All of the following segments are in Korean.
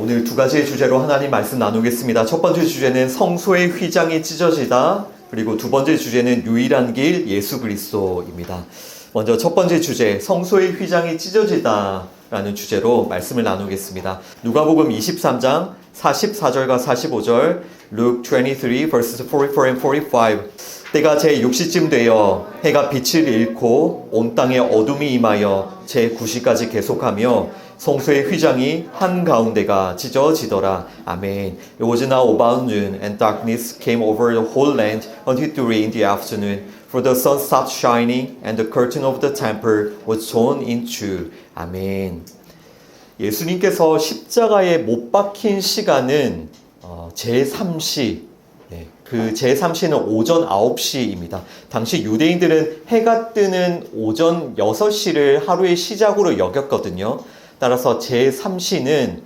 오늘 두 가지의 주제로 하나님 말씀 나누겠습니다. 첫 번째 주제는 성소의 휘장이 찢어지다. 그리고 두 번째 주제는 유일한 길 예수 그리스도입니다. 먼저 첫 번째 주제, 성소의 휘장이 찢어지다 라는 주제로 말씀을 나누겠습니다. 누가복음 23장 44절과 45절, Luke 23 verses 44 and 45. 때가 제6시쯤 되어 해가 빛을 잃고 온 땅에 어둠이 임하여 제9시까지 계속하며 성소의 휘장이 한가운데가 찢어지더라. 아멘. It was now about noon and darkness came over the whole land until 3 in the afternoon. For the sun stopped shining and the curtain of the temple was torn in two. 아멘. 예수님께서 십자가에 못 박힌 시간은 제3시, 그 제3시는 오전 9시입니다. 당시 유대인들은 해가 뜨는 오전 6시를 하루의 시작으로 여겼거든요. 따라서 제3시는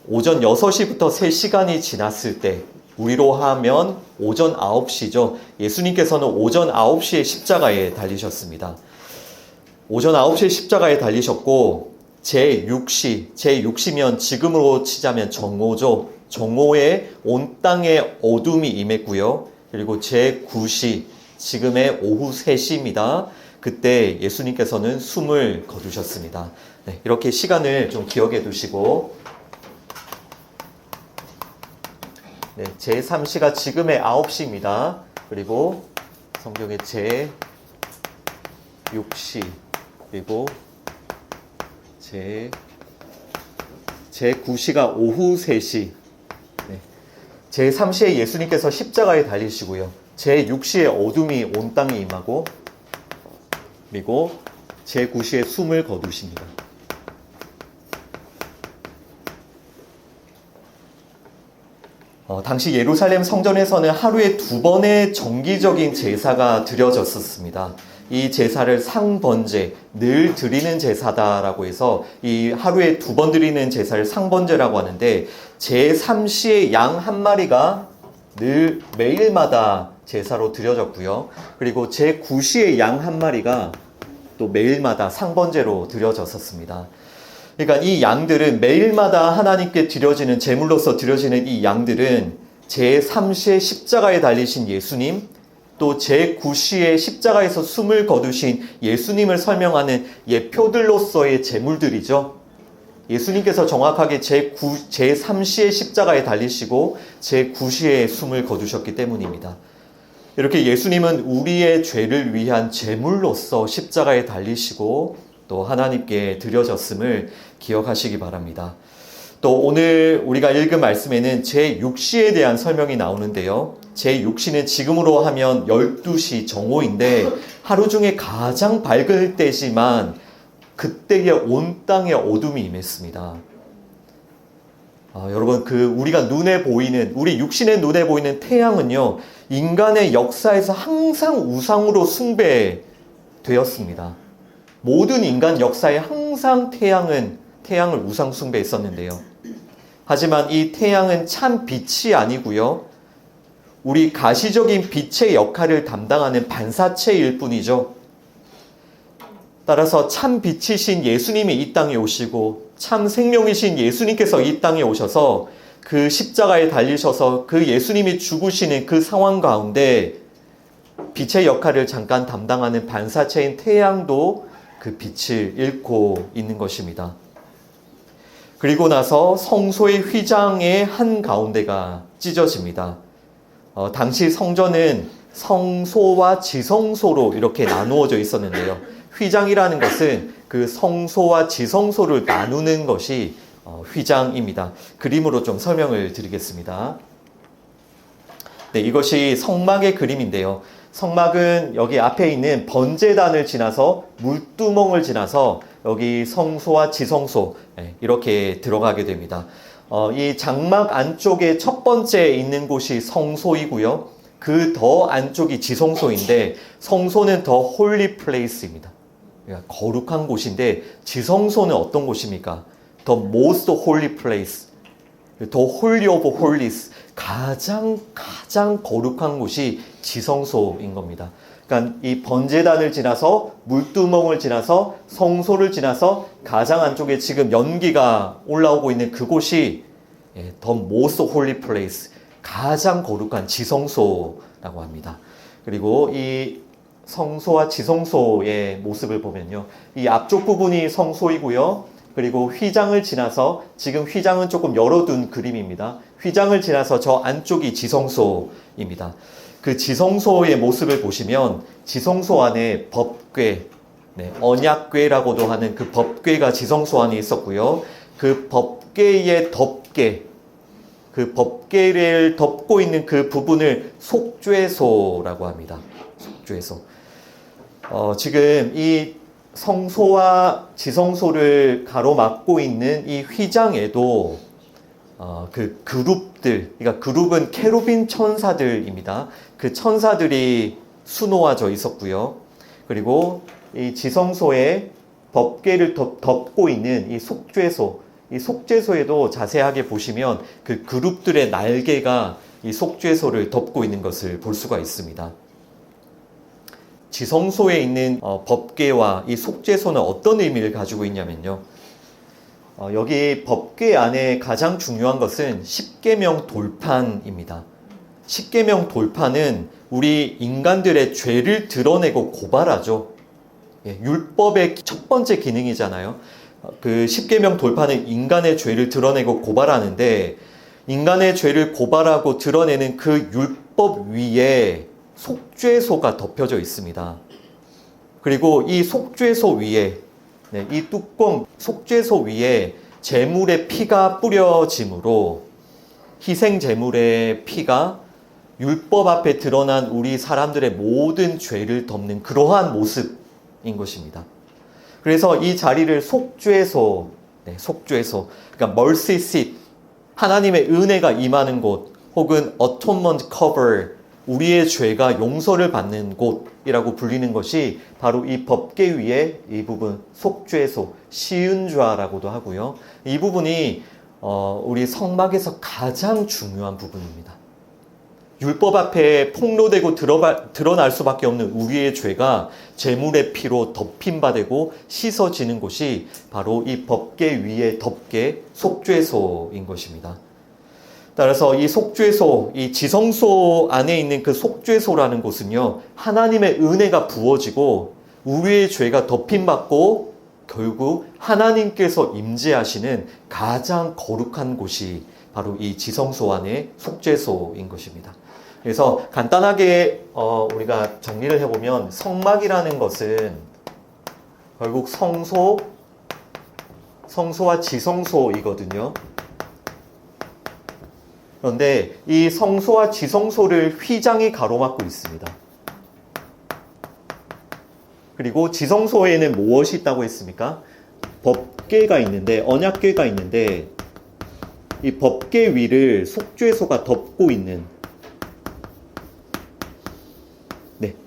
오전 6시부터 3시간이 지났을 때, 우리로 하면 오전 9시죠. 예수님께서는 오전 9시에 십자가에 달리셨습니다. 오전 9시에 십자가에 달리셨고, 제6시면 지금으로 치자면 정오죠. 정오에 온 땅에 어둠이 임했고요. 그리고 제9시, 지금의 오후 3시입니다. 그때 예수님께서는 숨을 거두셨습니다. 이렇게 시간을 좀 기억해 두시고, 제3시가 지금의 9시입니다. 그리고 성경의 제6시, 그리고 제9시가 오후 3시. 제3시에 예수님께서 십자가에 달리시고요. 제6시에 어둠이 온 땅에 임하고, 그리고 제9시에 숨을 거두십니다. 당시 예루살렘 성전에서는 하루에 2번의 정기적인 제사가 드려졌었습니다. 이 제사를 상번제, 늘 드리는 제사다라고 해서 이 하루에 2번 드리는 제사를 상번제라고 하는데, 제3시에 양 한 마리가 늘 매일마다 제사로 드려졌고요. 그리고 제9시에 양 한 마리가 또 매일마다 상번제로 드려졌었습니다. 그러니까 이 양들은 매일마다 하나님께 드려지는 제물로서 드려지는 이 양들은 제3시에 십자가에 달리신 예수님, 또 제9시에 십자가에서 숨을 거두신 예수님을 설명하는 예표들로서의 제물들이죠. 예수님께서 정확하게 제3시에 십자가에 달리시고 제9시에 숨을 거두셨기 때문입니다. 이렇게 예수님은 우리의 죄를 위한 제물로서 십자가에 달리시고 또 하나님께 드려졌음을 기억하시기 바랍니다. 또 오늘 우리가 읽은 말씀에는 제6시에 대한 설명이 나오는데요. 제6시는 지금으로 하면 12시 정오인데 하루 중에 가장 밝을 때지만 그때에 온 땅에 어둠이 임했습니다. 여러분, 우리가 눈에 보이는, 우리 육신의 눈에 보이는 태양은요, 인간의 역사에서 항상 우상으로 숭배되었습니다. 모든 인간 역사에 항상 태양을 우상 숭배했었는데요. 하지만 이 태양은 참 빛이 아니고요, 우리 가시적인 빛의 역할을 담당하는 반사체일 뿐이죠. 따라서 참 빛이신 예수님이 이 땅에 오시고 참 생명이신 예수님께서 이 땅에 오셔서 그 십자가에 달리셔서 그 예수님이 죽으시는 그 상황 가운데 빛의 역할을 잠깐 담당하는 반사체인 태양도 그 빛을 잃고 있는 것입니다. 그리고 나서 성소의 휘장의 한가운데가 찢어집니다. 당시 성전은 성소와 지성소로 이렇게 나누어져 있었는데요. 휘장이라는 것은 그 성소와 지성소를 나누는 것이 휘장입니다. 그림으로 좀 설명을 드리겠습니다. 이것이 성막의 그림인데요. 성막은 여기 앞에 있는 번제단을 지나서 물두멍을 지나서 여기 성소와 지성소 이렇게 들어가게 됩니다. 이 장막 안쪽에 첫 번째 있는 곳이 성소이고요. 그 더 안쪽이 지성소인데 성소는 더 홀리 플레이스입니다. 그러니까 거룩한 곳인데 지성소는 어떤 곳입니까? The most holy place, the holy of holies, 가장 거룩한 곳이 지성소인 겁니다. 그러니까 이 번제단을 지나서 물두멍을 지나서 성소를 지나서 가장 안쪽에 지금 연기가 올라오고 있는 그곳이 the most holy place, 가장 거룩한 지성소라고 합니다. 그리고 이 성소와 지성소의 모습을 보면요, 이 앞쪽 부분이 성소이고요, 그리고 휘장을 지나서, 지금 휘장은 조금 열어둔 그림입니다. 휘장을 지나서 저 안쪽이 지성소입니다. 그 지성소의 모습을 보시면 지성소 안에 법궤, 언약궤라고도 하는 그 법궤가 지성소 안에 있었고요. 그 법궤의 덮개, 그 법궤를 덮고 있는 그 부분을 속죄소라고 합니다. 속죄소. 지금 이 성소와 지성소를 가로막고 있는 이 휘장에도 그 그룹들, 그러니까 그룹은 케루빈 천사들입니다. 그 천사들이 수놓아져 있었고요. 그리고 이 지성소에 법궤를 덮고 있는 이 속죄소, 이 속죄소에도 자세하게 보시면 그 그룹들의 날개가 이 속죄소를 덮고 있는 것을 볼 수가 있습니다. 지성소에 있는 법궤와 이 속죄소는 어떤 의미를 가지고 있냐면요, 여기 법궤 안에 가장 중요한 것은 십계명 돌판입니다. 십계명 돌판은 우리 인간들의 죄를 드러내고 고발하죠. 율법의 첫 번째 기능이잖아요. 그 십계명 돌판은 인간의 죄를 드러내고 고발하는데, 인간의 죄를 고발하고 드러내는 그 율법 위에 속죄소가 덮여져 있습니다. 그리고 이 속죄소 위에, 이 뚜껑 속죄소 위에 제물의 피가 뿌려짐으로 희생 제물의 피가 율법 앞에 드러난 우리 사람들의 모든 죄를 덮는 그러한 모습인 것입니다. 그래서 이 자리를 속죄소, 속죄소, 그러니까 mercy seat, 하나님의 은혜가 임하는 곳, 혹은 atonement cover, 우리의 죄가 용서를 받는 곳이라고 불리는 것이 바로 이 법궤 위에 이 부분, 속죄소, 시은좌라고도 하고요. 이 부분이 우리 성막에서 가장 중요한 부분입니다. 율법 앞에 폭로되고 드러날 수밖에 없는 우리의 죄가 제물의 피로 덮임바되고 씻어지는 곳이 바로 이 법궤 위의 덮개, 속죄소인 것입니다. 따라서 이 속죄소, 이 지성소 안에 있는 그 속죄소라는 곳은요, 하나님의 은혜가 부어지고 우리의 죄가 덮임받고 결국 하나님께서 임재하시는 가장 거룩한 곳이 바로 이 지성소 안의 속죄소인 것입니다. 그래서 간단하게 우리가 정리를 해보면, 성막이라는 것은 결국 성소와 지성소이거든요. 그런데 이 성소와 지성소를 휘장이 가로막고 있습니다. 그리고 지성소에는 무엇이 있다고 했습니까? 법궤가 있는데, 언약궤가 있는데, 이 법궤 위를 속죄소가 덮고 있는,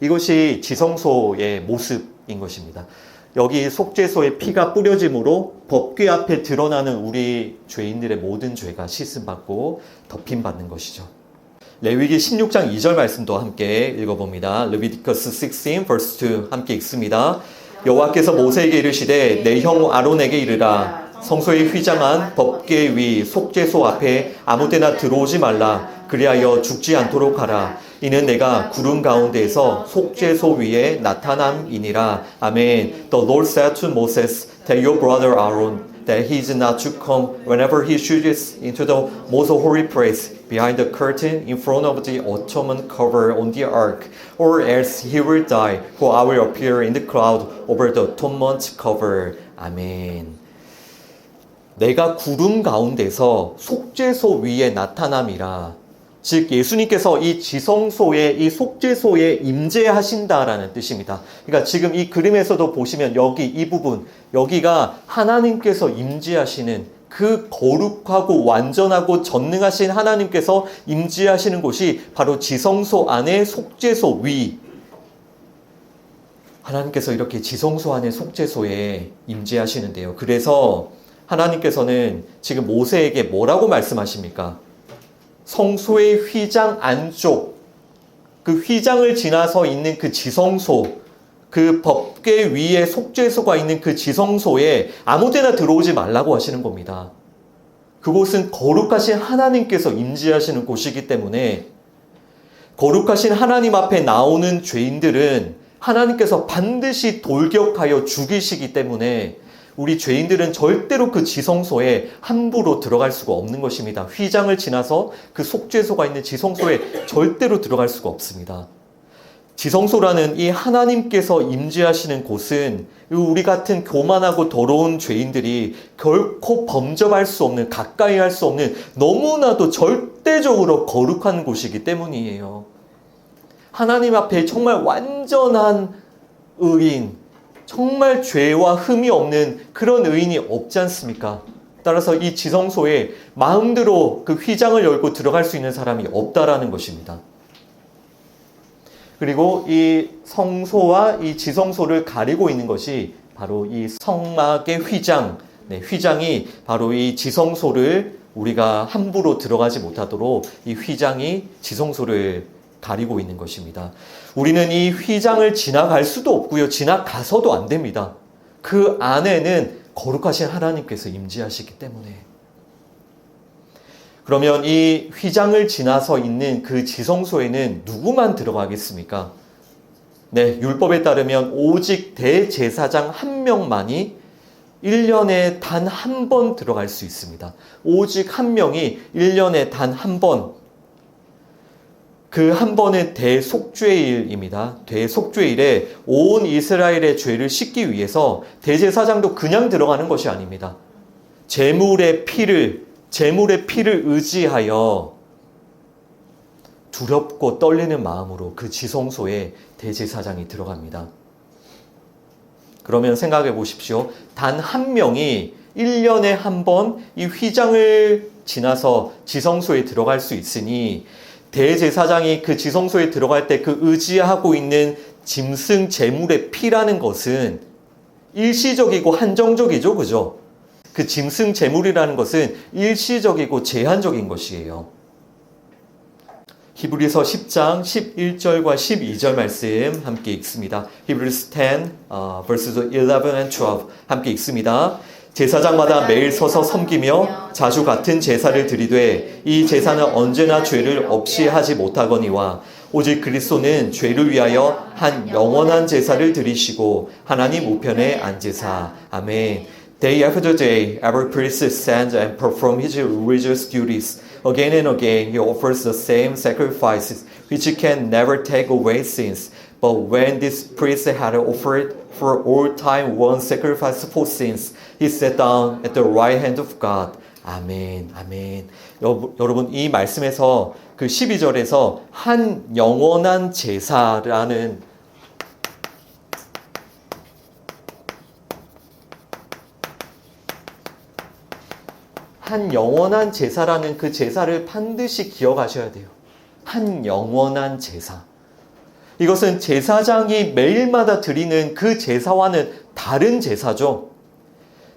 이것이 지성소의 모습인 것입니다. 여기 속죄소에 피가 뿌려짐으로 법궤 앞에 드러나는 우리 죄인들의 모든 죄가 씻음받고 덮임받는 것이죠. 레위기 16장 2절 말씀도 함께 읽어봅니다. Leviticus 16 verse 2 함께 읽습니다. 여호와께서 모세에게 이르시되 내 형 아론에게 이르라. 성소에 휘장한 법궤 위 속죄소 앞에 아무 때나 들어오지 말라. 그리하여 죽지 않도록 하라. 이는 내가 구름 가운데에서 속죄소 위에 나타남이니라. 아멘. The Lord said to Moses, tell your brother Aaron that he is not to come whenever he shoots into the most holy place behind the curtain in front of the atonement cover on the ark, or else he will die, for I will appear in the cloud over the atonement cover. 아멘. 내가 구름 가운데서 속죄소 위에 나타남이라. 즉 예수님께서 이 지성소에, 이 속죄소에 임재하신다라는 뜻입니다. 그러니까 지금 이 그림에서도 보시면 여기 이 부분, 여기가 하나님께서 임재하시는 그 거룩하고 완전하고 전능하신 하나님께서 임재하시는 곳이 바로 지성소 안에 속죄소 위. 하나님께서 이렇게 지성소 안에 속죄소에 임재하시는데요. 그래서 하나님께서는 지금 모세에게 뭐라고 말씀하십니까? 성소의 휘장 안쪽, 그 휘장을 지나서 있는 그 지성소, 그 법궤 위에 속죄소가 있는 그 지성소에 아무 데나 들어오지 말라고 하시는 겁니다. 그곳은 거룩하신 하나님께서 임재하시는 곳이기 때문에 거룩하신 하나님 앞에 나오는 죄인들은 하나님께서 반드시 돌격하여 죽이시기 때문에 우리 죄인들은 절대로 그 지성소에 함부로 들어갈 수가 없는 것입니다. 휘장을 지나서 그 속죄소가 있는 지성소에 절대로 들어갈 수가 없습니다. 지성소라는 이 하나님께서 임재하시는 곳은 우리 같은 교만하고 더러운 죄인들이 결코 범접할 수 없는, 가까이 할 수 없는 너무나도 절대적으로 거룩한 곳이기 때문이에요. 하나님 앞에 정말 완전한 의인, 정말 죄와 흠이 없는 그런 의인이 없지 않습니까? 따라서 이 지성소에 마음대로 그 휘장을 열고 들어갈 수 있는 사람이 없다라는 것입니다. 그리고 이 성소와 이 지성소를 가리고 있는 것이 바로 이 성막의 휘장, 휘장이 바로 이 지성소를 우리가 함부로 들어가지 못하도록 이 휘장이 지성소를 가리고 있는 것입니다. 우리는 이 휘장을 지나갈 수도 없고요. 지나가서도 안 됩니다. 그 안에는 거룩하신 하나님께서 임재하시기 때문에. 그러면 이 휘장을 지나서 있는 그 지성소에는 누구만 들어가겠습니까? 네, 율법에 따르면 오직 대제사장 한 명만이 1년에 단 한 번 들어갈 수 있습니다. 오직 한 명이 1년에 단 한 번. 그 한 번은 대속죄일입니다. 대속죄일에 온 이스라엘의 죄를 씻기 위해서 대제사장도 그냥 들어가는 것이 아닙니다. 제물의 피를 의지하여 두렵고 떨리는 마음으로 그 지성소에 대제사장이 들어갑니다. 그러면 생각해 보십시오. 단 한 명이 1년에 한 번 이 휘장을 지나서 지성소에 들어갈 수 있으니 대제사장이 그 지성소에 들어갈 때 그 의지하고 있는 짐승 제물의 피라는 것은 일시적이고 한정적이죠. 그죠? 그 짐승 제물이라는 것은 일시적이고 제한적인 것이에요. 히브리서 10장 11절과 12절 말씀 함께 읽습니다. Hebrews 10, verses 11 and 12 함께 읽습니다. 제사장마다 매일 서서 섬기며 자주 같은 제사를 드리되 이 제사는 언제나 죄를 없이 하지 못하거니와 오직 그리스도는 죄를 위하여 한 영원한 제사를 드리시고 하나님 우편에 앉으사. 아멘. Day after day, every priest stands and performs his religious duties. Again and again, he offers the same sacrifices, which can never take away sins. But when this priest had offered for all time one sacrifice for sins, he sat down at the right hand of God. 아멘, 아멘. 여러분, 이 말씀에서 그 12절에서 한 영원한 제사라는 한 영원한 제사라는 그 제사를 반드시 기억하셔야 돼요. 한 영원한 제사. 이것은 제사장이 매일마다 드리는 그 제사와는 다른 제사죠.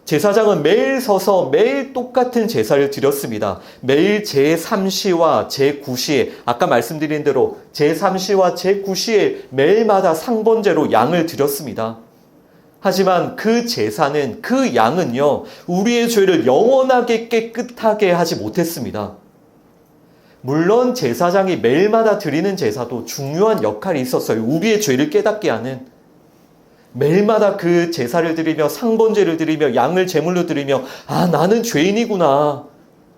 제사장은 매일 서서 매일 똑같은 제사를 드렸습니다. 매일 제3시와 제9시에 아까 말씀드린 대로 제3시와 제9시에 매일마다 상번제로 양을 드렸습니다. 하지만 그 제사는, 그 양은요, 우리의 죄를 영원하게 깨끗하게 하지 못했습니다. 물론 제사장이 매일마다 드리는 제사도 중요한 역할이 있었어요. 우리의 죄를 깨닫게 하는. 매일마다 그 제사를 드리며 상번제를 드리며 양을 제물로 드리며 아, 나는 죄인이구나.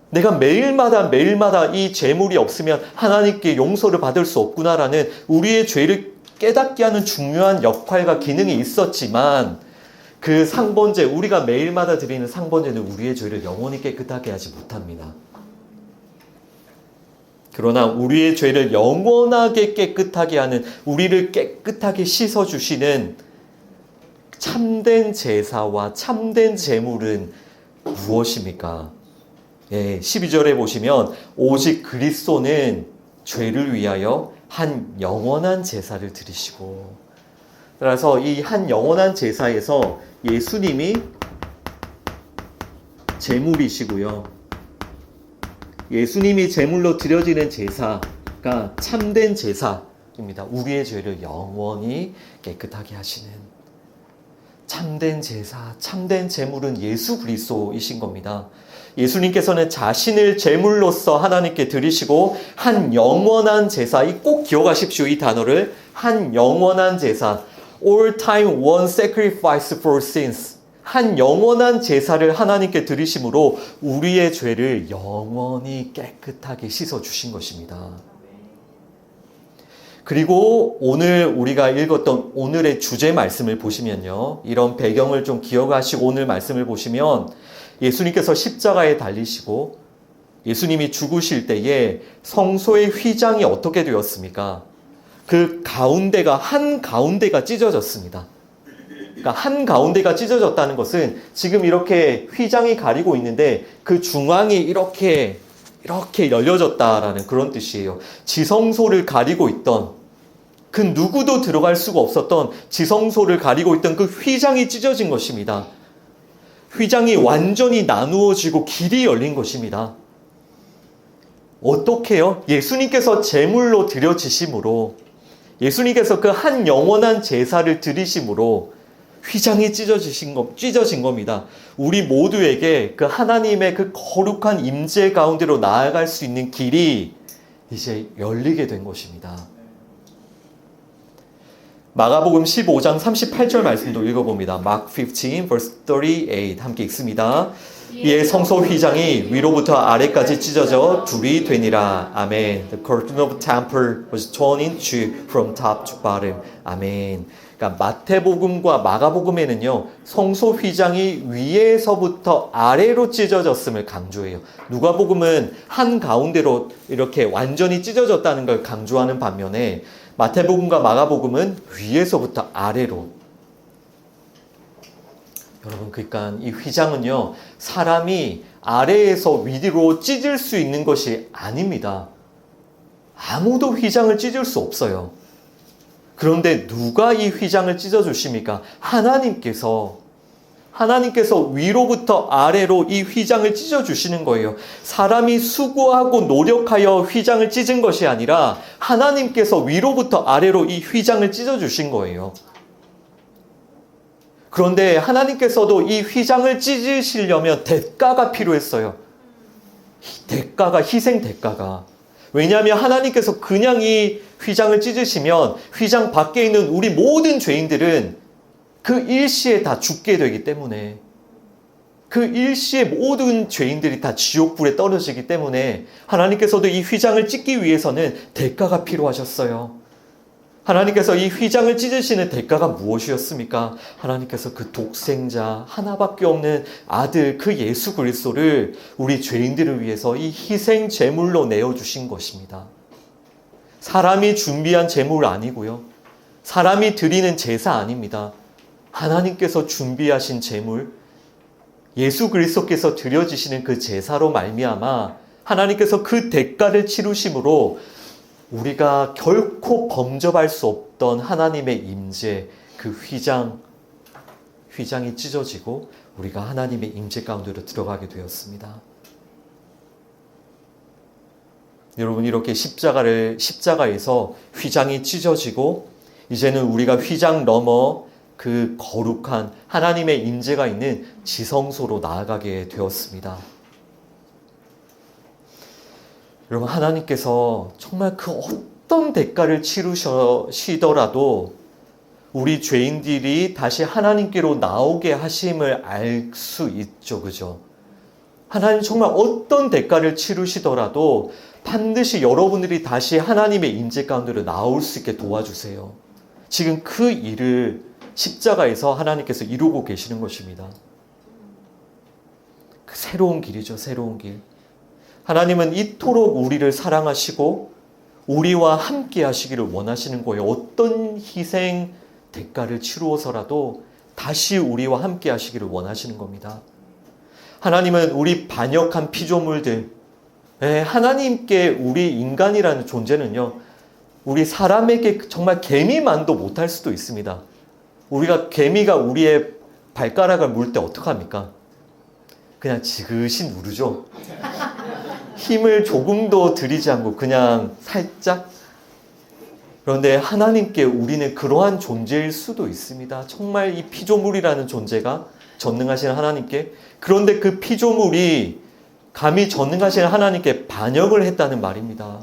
내가 매일마다 이 제물이 없으면 하나님께 용서를 받을 수 없구나라는 우리의 죄를 깨닫게 하는 중요한 역할과 기능이 있었지만 그 상번제, 우리가 매일마다 드리는 상번제는 우리의 죄를 영원히 깨끗하게 하지 못합니다. 그러나 우리의 죄를 영원하게 깨끗하게 하는, 우리를 깨끗하게 씻어주시는 참된 제사와 참된 제물은 무엇입니까? 12절에 보시면 오직 그리스도는 죄를 위하여 한 영원한 제사를 드리시고, 따라서 이 한 영원한 제사에서 예수님이 제물이시고요. 예수님이 제물로 드려지는 제사가 참된 제사입니다. 우리의 죄를 영원히 깨끗하게 하시는. 참된 제사, 참된 제물은 예수 그리스도이신 겁니다. 예수님께서는 자신을 제물로서 하나님께 드리시고 한 영원한 제사, 꼭 기억하십시오. 이 단어를. 한 영원한 제사, all time one sacrifice for sins. 한 영원한 제사를 하나님께 드리심으로 우리의 죄를 영원히 깨끗하게 씻어주신 것입니다. 그리고 오늘 우리가 읽었던 오늘의 주제 말씀을 보시면요. 이런 배경을 좀 기억하시고 오늘 말씀을 보시면 예수님께서 십자가에 달리시고 예수님이 죽으실 때에 성소의 휘장이 어떻게 되었습니까? 그 가운데가 한가운데가 찢어졌습니다. 그러니까 한가운데가 찢어졌다는 것은 지금 이렇게 휘장이 가리고 있는데 그 중앙이 이렇게 열려졌다라는 그런 뜻이에요. 지성소를 가리고 있던 그 누구도 들어갈 수가 없었던 지성소를 가리고 있던 그 휘장이 찢어진 것입니다. 휘장이 완전히 나누어지고 길이 열린 것입니다. 어떻게요? 예수님께서 제물로 드려지심으로 예수님께서 그 한 영원한 제사를 드리심으로 휘장이 찢어진 겁니다. 우리 모두에게 그 하나님의 그 거룩한 임재 가운데로 나아갈 수 있는 길이 이제 열리게 된 것입니다. 마가복음 15장 38절 말씀도 읽어봅니다. Mark 15 verse 38 함께 읽습니다. 이에 성소 휘장이 위로부터 아래까지 찢어져 둘이 되니라. 아멘. The curtain of the temple was torn in two from top to bottom. 아멘. 그러니까 마태복음과 마가복음에는요. 성소 휘장이 위에서부터 아래로 찢어졌음을 강조해요. 누가복음은 한 가운데로 이렇게 완전히 찢어졌다는 걸 강조하는 반면에 마태복음과 마가복음은 위에서부터 아래로. 여러분, 그러니까 이 휘장은요, 사람이 아래에서 위로 찢을 수 있는 것이 아닙니다. 아무도 휘장을 찢을 수 없어요. 그런데 누가 이 휘장을 찢어주십니까? 하나님께서 위로부터 아래로 이 휘장을 찢어주시는 거예요. 사람이 수고하고 노력하여 휘장을 찢은 것이 아니라 하나님께서 위로부터 아래로 이 휘장을 찢어주신 거예요. 그런데 하나님께서도 이 휘장을 찢으시려면 대가가 필요했어요. 희생 대가가. 왜냐하면 하나님께서 그냥 이 휘장을 찢으시면 휘장 밖에 있는 우리 모든 죄인들은 그 일시에 다 죽게 되기 때문에, 그 일시에 모든 죄인들이 다 지옥불에 떨어지기 때문에 하나님께서도 이 휘장을 찢기 위해서는 대가가 필요하셨어요. 하나님께서 이 휘장을 찢으시는 대가가 무엇이었습니까? 하나님께서 그 독생자 하나밖에 없는 아들 그 예수 그리스도를 우리 죄인들을 위해서 이 희생 제물로 내어주신 것입니다. 사람이 준비한 제물 아니고요. 사람이 드리는 제사 아닙니다. 하나님께서 준비하신 제물, 예수 그리스도께서 드려지시는 그 제사로 말미암아 하나님께서 그 대가를 치르심으로 우리가 결코 범접할 수 없던 하나님의 임재, 그 휘장이 찢어지고 우리가 하나님의 임재 가운데로 들어가게 되었습니다. 여러분, 이렇게 십자가에서 휘장이 찢어지고 이제는 우리가 휘장 넘어 그 거룩한 하나님의 임재가 있는 지성소로 나아가게 되었습니다. 여러분, 하나님께서 정말 그 어떤 대가를 치르시더라도 우리 죄인들이 다시 하나님께로 나오게 하심을 알 수 있죠. 그죠? 하나님 정말 어떤 대가를 치르시더라도 반드시 여러분들이 다시 하나님의 임재 가운데로 나올 수 있게 도와주세요. 지금 그 일을 십자가에서 하나님께서 이루고 계시는 것입니다. 그 새로운 길이죠. 새로운 길. 하나님은 이토록 우리를 사랑하시고 우리와 함께 하시기를 원하시는 거예요. 어떤 희생 대가를 치루어서라도 다시 우리와 함께 하시기를 원하시는 겁니다. 하나님은 우리 반역한 피조물들, 하나님께 우리 인간이라는 존재는요, 우리 사람에게 정말 개미만도 못할 수도 있습니다. 개미가 우리의 발가락을 물 때 어떡합니까? 그냥 지그시 누르죠. 힘을 조금도 들이지 않고 그냥 살짝. 그런데 하나님께 우리는 그러한 존재일 수도 있습니다. 정말 이 피조물이라는 존재가 전능하신 하나님께, 그런데 그 피조물이 감히 전능하신 하나님께 반역을 했다는 말입니다.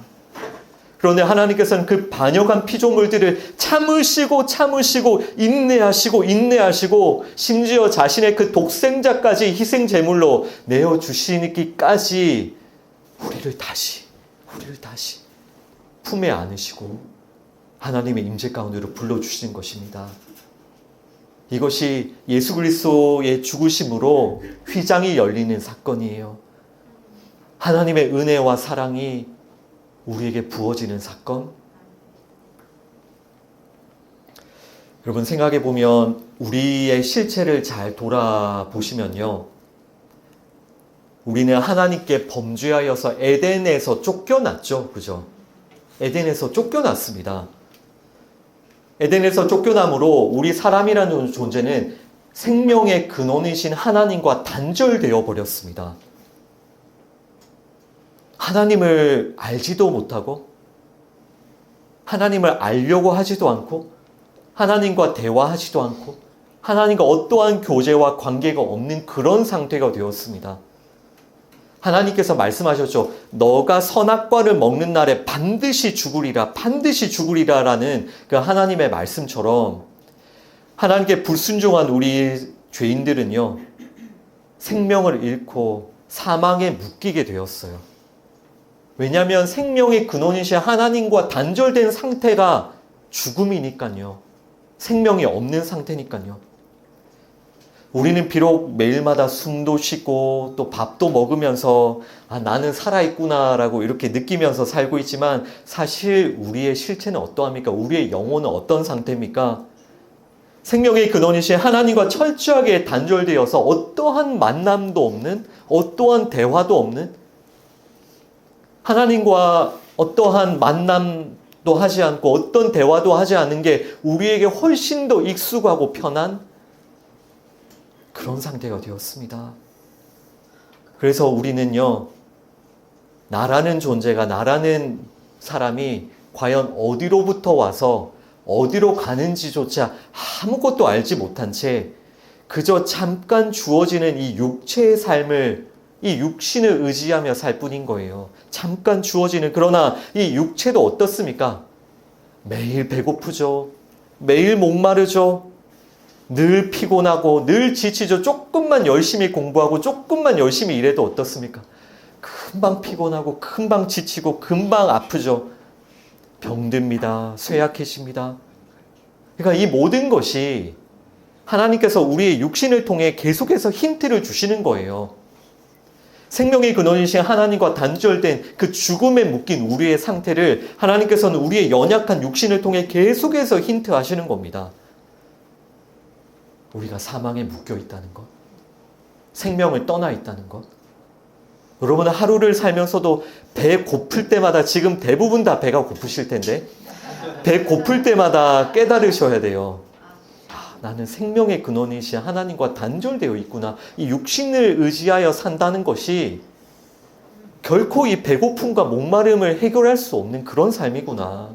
그런데 하나님께서는 그 반역한 피조물들을 참으시고 인내하시고 심지어 자신의 그 독생자까지 희생 제물로 내어 주시기까지 우리를 다시 품에 안으시고 하나님의 임재 가운데로 불러주시는 것입니다. 이것이 예수 그리스도의 죽으심으로 휘장이 열리는 사건이에요. 하나님의 은혜와 사랑이 우리에게 부어지는 사건. 여러분 생각해 보면 우리의 실체를 잘 돌아보시면요, 우리는 하나님께 범죄하여서 에덴에서 쫓겨났죠. 그죠? 에덴에서 쫓겨났습니다. 에덴에서 쫓겨남으로 우리 사람이라는 존재는 생명의 근원이신 하나님과 단절되어 버렸습니다. 하나님을 알지도 못하고 하나님을 알려고 하지도 않고 하나님과 대화하지도 않고 하나님과 어떠한 교제와 관계가 없는 그런 상태가 되었습니다. 하나님께서 말씀하셨죠. 너가 선악과를 먹는 날에 반드시 죽으리라 라는 그 하나님의 말씀처럼 하나님께 불순종한 우리 죄인들은요, 생명을 잃고 사망에 묶이게 되었어요. 왜냐하면 생명의 근원이신 하나님과 단절된 상태가 죽음이니까요. 생명이 없는 상태니까요. 우리는 비록 매일마다 숨도 쉬고 또 밥도 먹으면서 나는 살아있구나라고 이렇게 느끼면서 살고 있지만 사실 우리의 실체는 어떠합니까? 우리의 영혼은 어떤 상태입니까? 생명의 근원이신 하나님과 철저하게 단절되어서 어떠한 만남도 없는, 어떠한 대화도 없는, 하나님과 어떠한 만남도 하지 않고 어떤 대화도 하지 않는 게 우리에게 훨씬 더 익숙하고 편한 그런 상태가 되었습니다. 그래서 우리는요, 나라는 존재가, 나라는 사람이 과연 어디로부터 와서 어디로 가는지조차 아무것도 알지 못한 채 그저 잠깐 주어지는 이 육체의 삶을, 이 육신을 의지하며 살 뿐인 거예요. 잠깐 주어지는, 그러나 이 육체도 어떻습니까? 매일 배고프죠. 매일 목마르죠. 늘 피곤하고 늘 지치죠. 조금만 열심히 공부하고 조금만 열심히 일해도 어떻습니까? 금방 피곤하고 금방 지치고 금방 아프죠. 병듭니다. 쇠약해집니다. 그러니까 이 모든 것이 하나님께서 우리의 육신을 통해 계속해서 힌트를 주시는 거예요. 생명의 근원이신 하나님과 단절된 그 죽음에 묶인 우리의 상태를 하나님께서는 우리의 연약한 육신을 통해 계속해서 힌트하시는 겁니다. 우리가 사망에 묶여 있다는 것, 생명을 떠나 있다는 것. 여러분은 하루를 살면서도 배 고플 때마다, 지금 대부분 다 배가 고프실 텐데, 배 고플 때마다 깨달으셔야 돼요. 나는 생명의 근원이신 하나님과 단절되어 있구나. 이 육신을 의지하여 산다는 것이 결코 이 배고픔과 목마름을 해결할 수 없는 그런 삶이구나.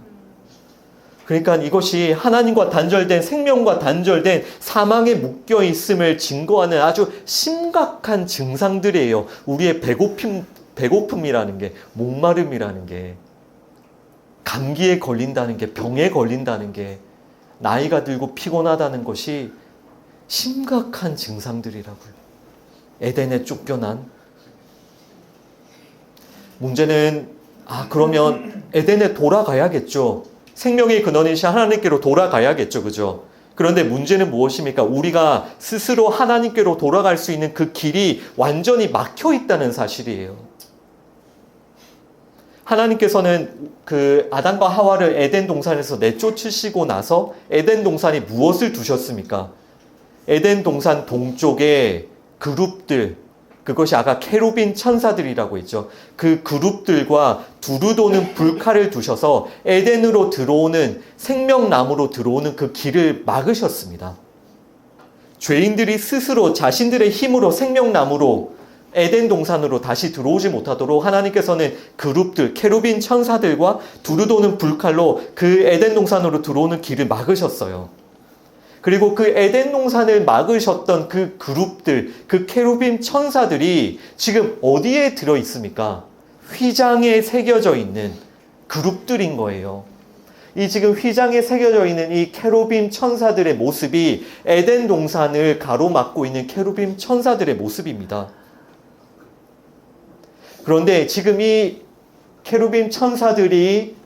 그러니까 이것이 하나님과 단절된, 생명과 단절된 사망에 묶여 있음을 증거하는 아주 심각한 증상들이에요. 우리의 배고픔이라는 게, 목마름이라는 게, 감기에 걸린다는 게, 병에 걸린다는 게, 나이가 들고 피곤하다는 것이 심각한 증상들이라고요. 에덴에 쫓겨난. 문제는 그러면 에덴에 돌아가야겠죠. 생명의 근원이신 하나님께로 돌아가야겠죠. 그죠? 그런데 문제는 무엇입니까? 우리가 스스로 하나님께로 돌아갈 수 있는 그 길이 완전히 막혀 있다는 사실이에요. 하나님께서는 그 아담과 하와를 에덴 동산에서 내쫓으시고 나서 에덴 동산에 무엇을 두셨습니까? 에덴 동산 동쪽에 그룹들, 그것이 아까 케루빈 천사들이라고 했죠. 그 그룹들과 두루 도는 불칼을 두셔서 에덴으로 들어오는, 생명나무로 들어오는 그 길을 막으셨습니다. 죄인들이 스스로 자신들의 힘으로 생명나무로 에덴 동산으로 다시 들어오지 못하도록 하나님께서는 그룹들, 케루빈 천사들과 두루도는 불칼로 그 에덴 동산으로 들어오는 길을 막으셨어요. 그리고 그 에덴 동산을 막으셨던 그 그룹들, 그 케루빈 천사들이 지금 어디에 들어 있습니까? 휘장에 새겨져 있는 그룹들인 거예요. 이 지금 휘장에 새겨져 있는 이 케루빈 천사들의 모습이 에덴 동산을 가로막고 있는 케루빈 천사들의 모습입니다. 그런데 지금 이 케루빈 천사들이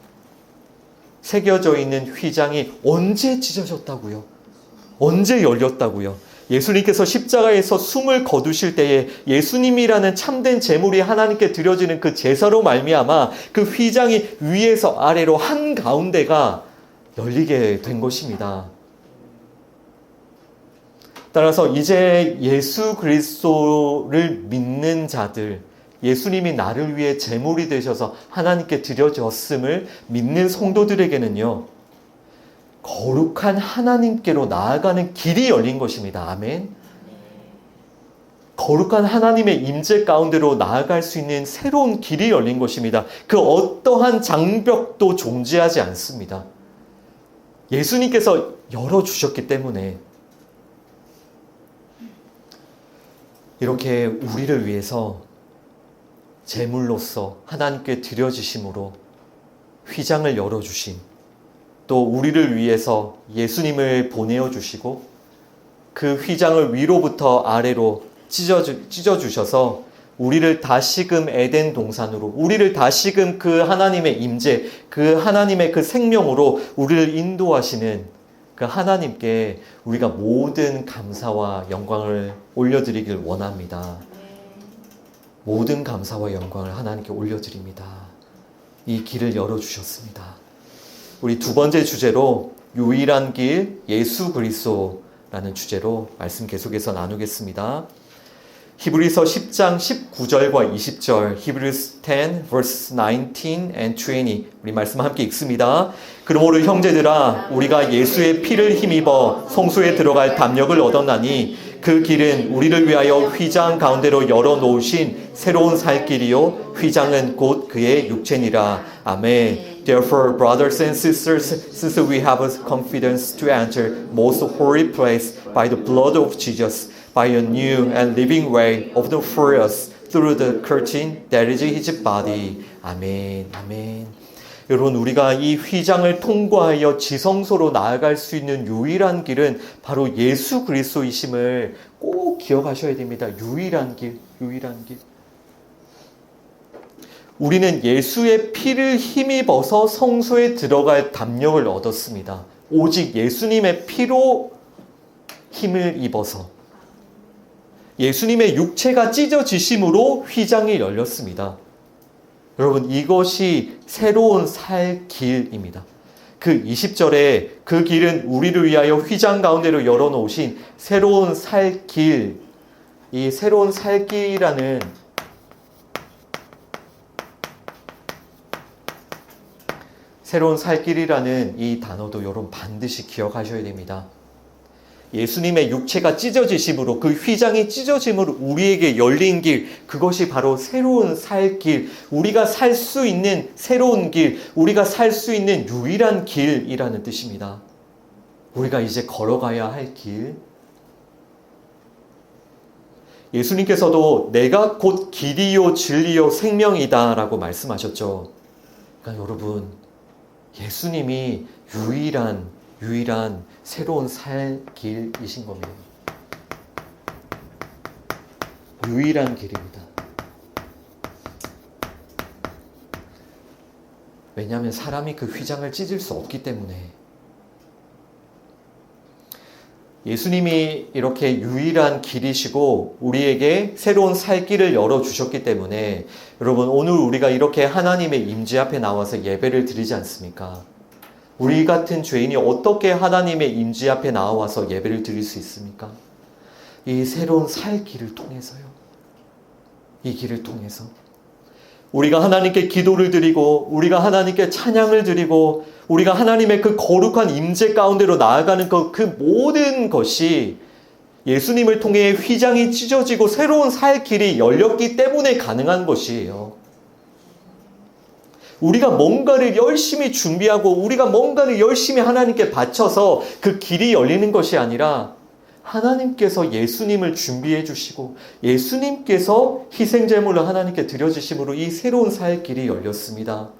새겨져 있는 휘장이 언제 찢어졌다고요? 언제 열렸다고요? 예수님께서 십자가에서 숨을 거두실 때에 예수님이라는 참된 제물이 하나님께 드려지는 그 제사로 말미암아 그 휘장이 위에서 아래로 한가운데가 열리게 된 것입니다. 따라서 이제 예수 그리스도를 믿는 자들, 예수님이 나를 위해 제물이 되셔서 하나님께 드려졌음을 믿는 성도들에게는요, 거룩한 하나님께로 나아가는 길이 열린 것입니다. 아멘. 거룩한 하나님의 임재 가운데로 나아갈 수 있는 새로운 길이 열린 것입니다. 그 어떠한 장벽도 존재하지 않습니다. 예수님께서 열어주셨기 때문에 이렇게 우리를 위해서 제물로서 하나님께 드려지심으로 휘장을 열어주신, 또 우리를 위해서 예수님을 보내어 주시고 그 휘장을 위로부터 아래로 찢어주셔서 우리를 다시금 에덴 동산으로, 우리를 다시금 그 하나님의 임재, 그 하나님의 그 생명으로 우리를 인도하시는 그 하나님께 우리가 모든 감사와 영광을 올려드리길 원합니다. 모든 감사와 영광을 하나님께 올려드립니다. 이 길을 열어주셨습니다. 우리 두 번째 주제로 유일한 길 예수 그리스도라는 주제로 말씀 계속해서 나누겠습니다. 히브리서 10장 19절과 20절, Hebrews 10 verse 19 and 20, 우리 말씀 함께 읽습니다. 그러므로 형제들아, 우리가 예수의 피를 힘입어 성소에 들어갈 담력을 얻었나니 그 길은 우리를 위하여 휘장 가운데로 열어놓으신 새로운 살 길이요 휘장은 곧 그의 육체니라. 아멘. Therefore, brothers and sisters, since we have a confidence to enter most holy place by the blood of Jesus, by a new and living way opened for us through the curtain that is His body. 아멘, 아멘. 여러분, 우리가 이 휘장을 통과하여 지성소로 나아갈 수 있는 유일한 길은 바로 예수 그리스도이심을 꼭 기억하셔야 됩니다. 유일한 길, 유일한 길. 우리는 예수의 피를 힘입어서 성소에 들어갈 담력을 얻었습니다. 오직 예수님의 피로 힘을 입어서 예수님의 육체가 찢어지심으로 휘장이 열렸습니다. 여러분, 이것이 새로운 살 길입니다. 그 20절에 그 길은 우리를 위하여 휘장 가운데로 열어놓으신 새로운 살 길, 이 새로운 살 길이라는 새로운 살 길이라는 이 단어도 여러분 반드시 기억하셔야 됩니다. 예수님의 육체가 찢어지심으로, 그 휘장이 찢어짐으로 우리에게 열린 길, 그것이 바로 새로운 살 길, 우리가 살 수 있는 새로운 길, 우리가 살 수 있는 유일한 길이라는 뜻입니다. 우리가 이제 걸어가야 할 길. 예수님께서도 내가 곧 길이요 진리요 생명이다 라고 말씀하셨죠. 그러니까 여러분, 예수님이 유일한 새로운 살 길이신 겁니다. 유일한 길입니다. 왜냐하면 사람이 그 휘장을 찢을 수 없기 때문에. 예수님이 이렇게 유일한 길이시고 우리에게 새로운 살 길을 열어주셨기 때문에 여러분, 오늘 우리가 이렇게 하나님의 임재 앞에 나와서 예배를 드리지 않습니까? 우리 같은 죄인이 어떻게 하나님의 임재 앞에 나와서 예배를 드릴 수 있습니까? 이 새로운 살 길을 통해서요. 이 길을 통해서 우리가 하나님께 기도를 드리고 우리가 하나님께 찬양을 드리고 우리가 하나님의 그 거룩한 임재 가운데로 나아가는 그 모든 것이 예수님을 통해 휘장이 찢어지고 새로운 살 길이 열렸기 때문에 가능한 것이에요. 우리가 뭔가를 열심히 준비하고 우리가 뭔가를 열심히 하나님께 바쳐서 그 길이 열리는 것이 아니라 하나님께서 예수님을 준비해 주시고 예수님께서 희생제물로 하나님께 드려주심으로 이 새로운 살 길이 열렸습니다.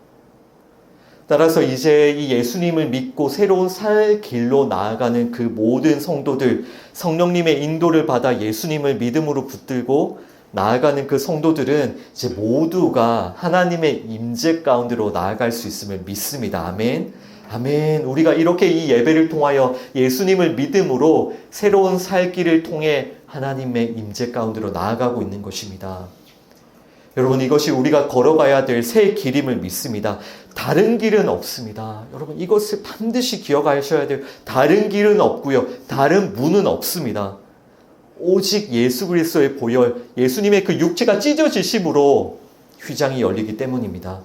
따라서 이제 이 예수님을 믿고 새로운 살 길로 나아가는 그 모든 성도들, 성령님의 인도를 받아 예수님을 믿음으로 붙들고 나아가는 그 성도들은 이제 모두가 하나님의 임재 가운데로 나아갈 수 있음을 믿습니다. 아멘. 아멘. 우리가 이렇게 이 예배를 통하여 예수님을 믿음으로 새로운 살 길을 통해 하나님의 임재 가운데로 나아가고 있는 것입니다. 여러분, 이것이 우리가 걸어가야 될 새 길임을 믿습니다. 다른 길은 없습니다. 여러분, 이것을 반드시 기억하셔야 돼요. 다른 길은 없고요. 다른 문은 없습니다. 오직 예수 그리스도의 보혈, 예수님의 그 육체가 찢어지심으로 휘장이 열리기 때문입니다.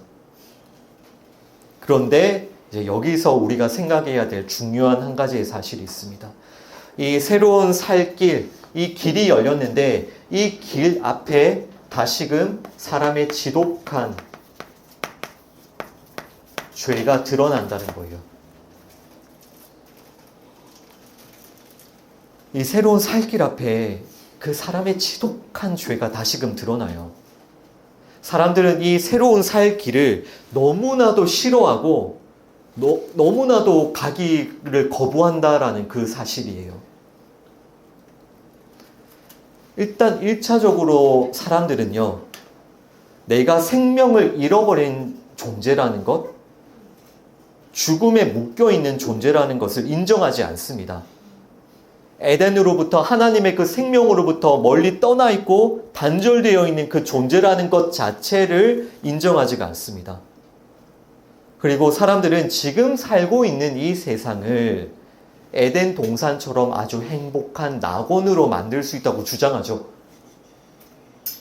그런데 이제 여기서 우리가 생각해야 될 중요한 한 가지의 사실이 있습니다. 이 새로운 살 길, 이 길이 열렸는데 이 길 앞에 다시금 사람의 지독한 죄가 드러난다는 거예요. 이 새로운 살 길 앞에 그 사람의 지독한 죄가 다시금 드러나요. 사람들은 이 새로운 살 길을 너무나도 싫어하고 너무나도 가기를 거부한다라는 그 사실이에요. 일단 1차적으로 사람들은요, 내가 생명을 잃어버린 존재라는 것, 죽음에 묶여있는 존재라는 것을 인정하지 않습니다. 에덴으로부터 하나님의 그 생명으로부터 멀리 떠나 있고 단절되어 있는 그 존재라는 것 자체를 인정하지가 않습니다. 그리고 사람들은 지금 살고 있는 이 세상을 에덴 동산처럼 아주 행복한 낙원으로 만들 수 있다고 주장하죠.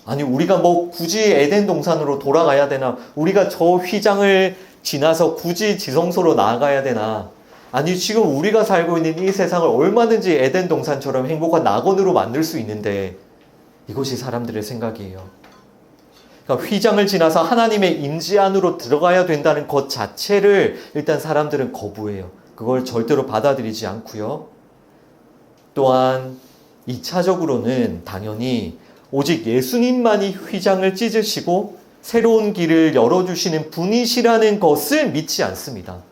아니, 우리가 뭐 굳이 에덴 동산으로 돌아가야 되나? 우리가 저 휘장을 지나서 굳이 지성소로 나아가야 되나? 아니, 지금 우리가 살고 있는 이 세상을 얼마든지 에덴 동산처럼 행복한 낙원으로 만들 수 있는데, 이것이 사람들의 생각이에요. 그러니까 휘장을 지나서 하나님의 임재 안으로 들어가야 된다는 것 자체를 일단 사람들은 거부해요. 그걸 절대로 받아들이지 않고요. 또한 2차적으로는 당연히 오직 예수님만이 휘장을 찢으시고 새로운 길을 열어주시는 분이시라는 것을 믿지 않습니다.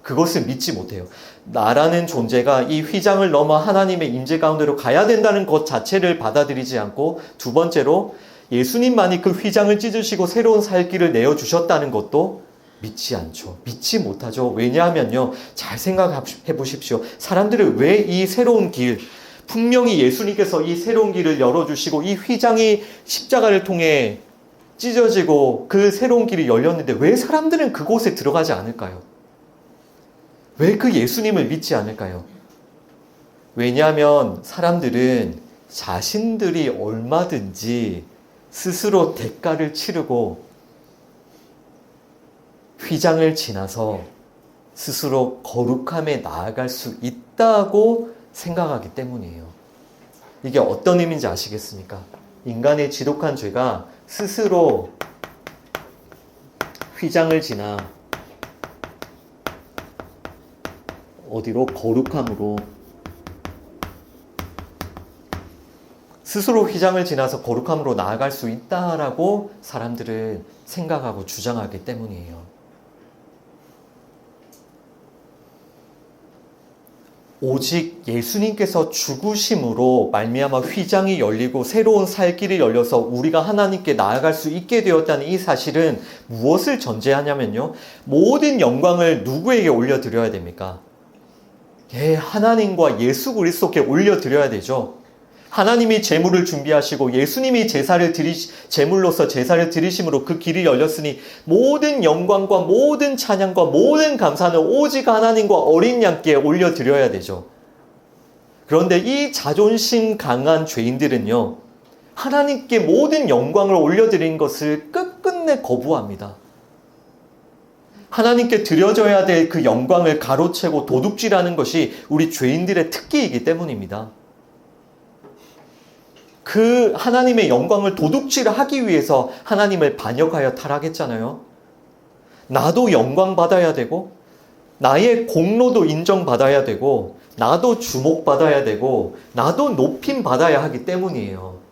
그것을 믿지 못해요. 나라는 존재가 이 휘장을 넘어 하나님의 임재 가운데로 가야 된다는 것 자체를 받아들이지 않고, 두 번째로 예수님만이 그 휘장을 찢으시고 새로운 살 길을 내어주셨다는 것도 믿지 않죠. 믿지 못하죠. 왜냐하면요, 잘 생각해 보십시오. 사람들은 왜 이 새로운 길, 분명히 예수님께서 이 새로운 길을 열어주시고 이 휘장이 십자가를 통해 찢어지고 그 새로운 길이 열렸는데 왜 사람들은 그곳에 들어가지 않을까요? 왜 그 예수님을 믿지 않을까요? 왜냐하면 사람들은 자신들이 얼마든지 스스로 대가를 치르고 휘장을 지나서 스스로 거룩함에 나아갈 수 있다고 생각하기 때문이에요. 이게 어떤 의미인지 아시겠습니까? 인간의 지독한 죄가 스스로 휘장을 지나 어디로? 거룩함으로, 스스로 휘장을 지나서 거룩함으로 나아갈 수 있다라고 사람들은 생각하고 주장하기 때문이에요. 오직 예수님께서 죽으심으로 말미암아 휘장이 열리고 새로운 살 길이 열려서 우리가 하나님께 나아갈 수 있게 되었다는 이 사실은 무엇을 전제하냐면요, 모든 영광을 누구에게 올려드려야 됩니까? 하나님과 예수 그리스도께 올려드려야 되죠. 하나님이 제물을 준비하시고 예수님이 제물로서 제사를 드리심으로 그 길이 열렸으니 모든 영광과 모든 찬양과 모든 감사는 오직 하나님과 어린 양께 올려드려야 되죠. 그런데 이 자존심 강한 죄인들은요, 하나님께 모든 영광을 올려드린 것을 끝끝내 거부합니다. 하나님께 드려져야 될 그 영광을 가로채고 도둑질하는 것이 우리 죄인들의 특기이기 때문입니다. 그 하나님의 영광을 도둑질하기 위해서 하나님을 반역하여 타락했잖아요. 나도 영광 받아야 되고 나의 공로도 인정받아야 되고 나도 주목받아야 되고 나도 높임 받아야 하기 때문이에요.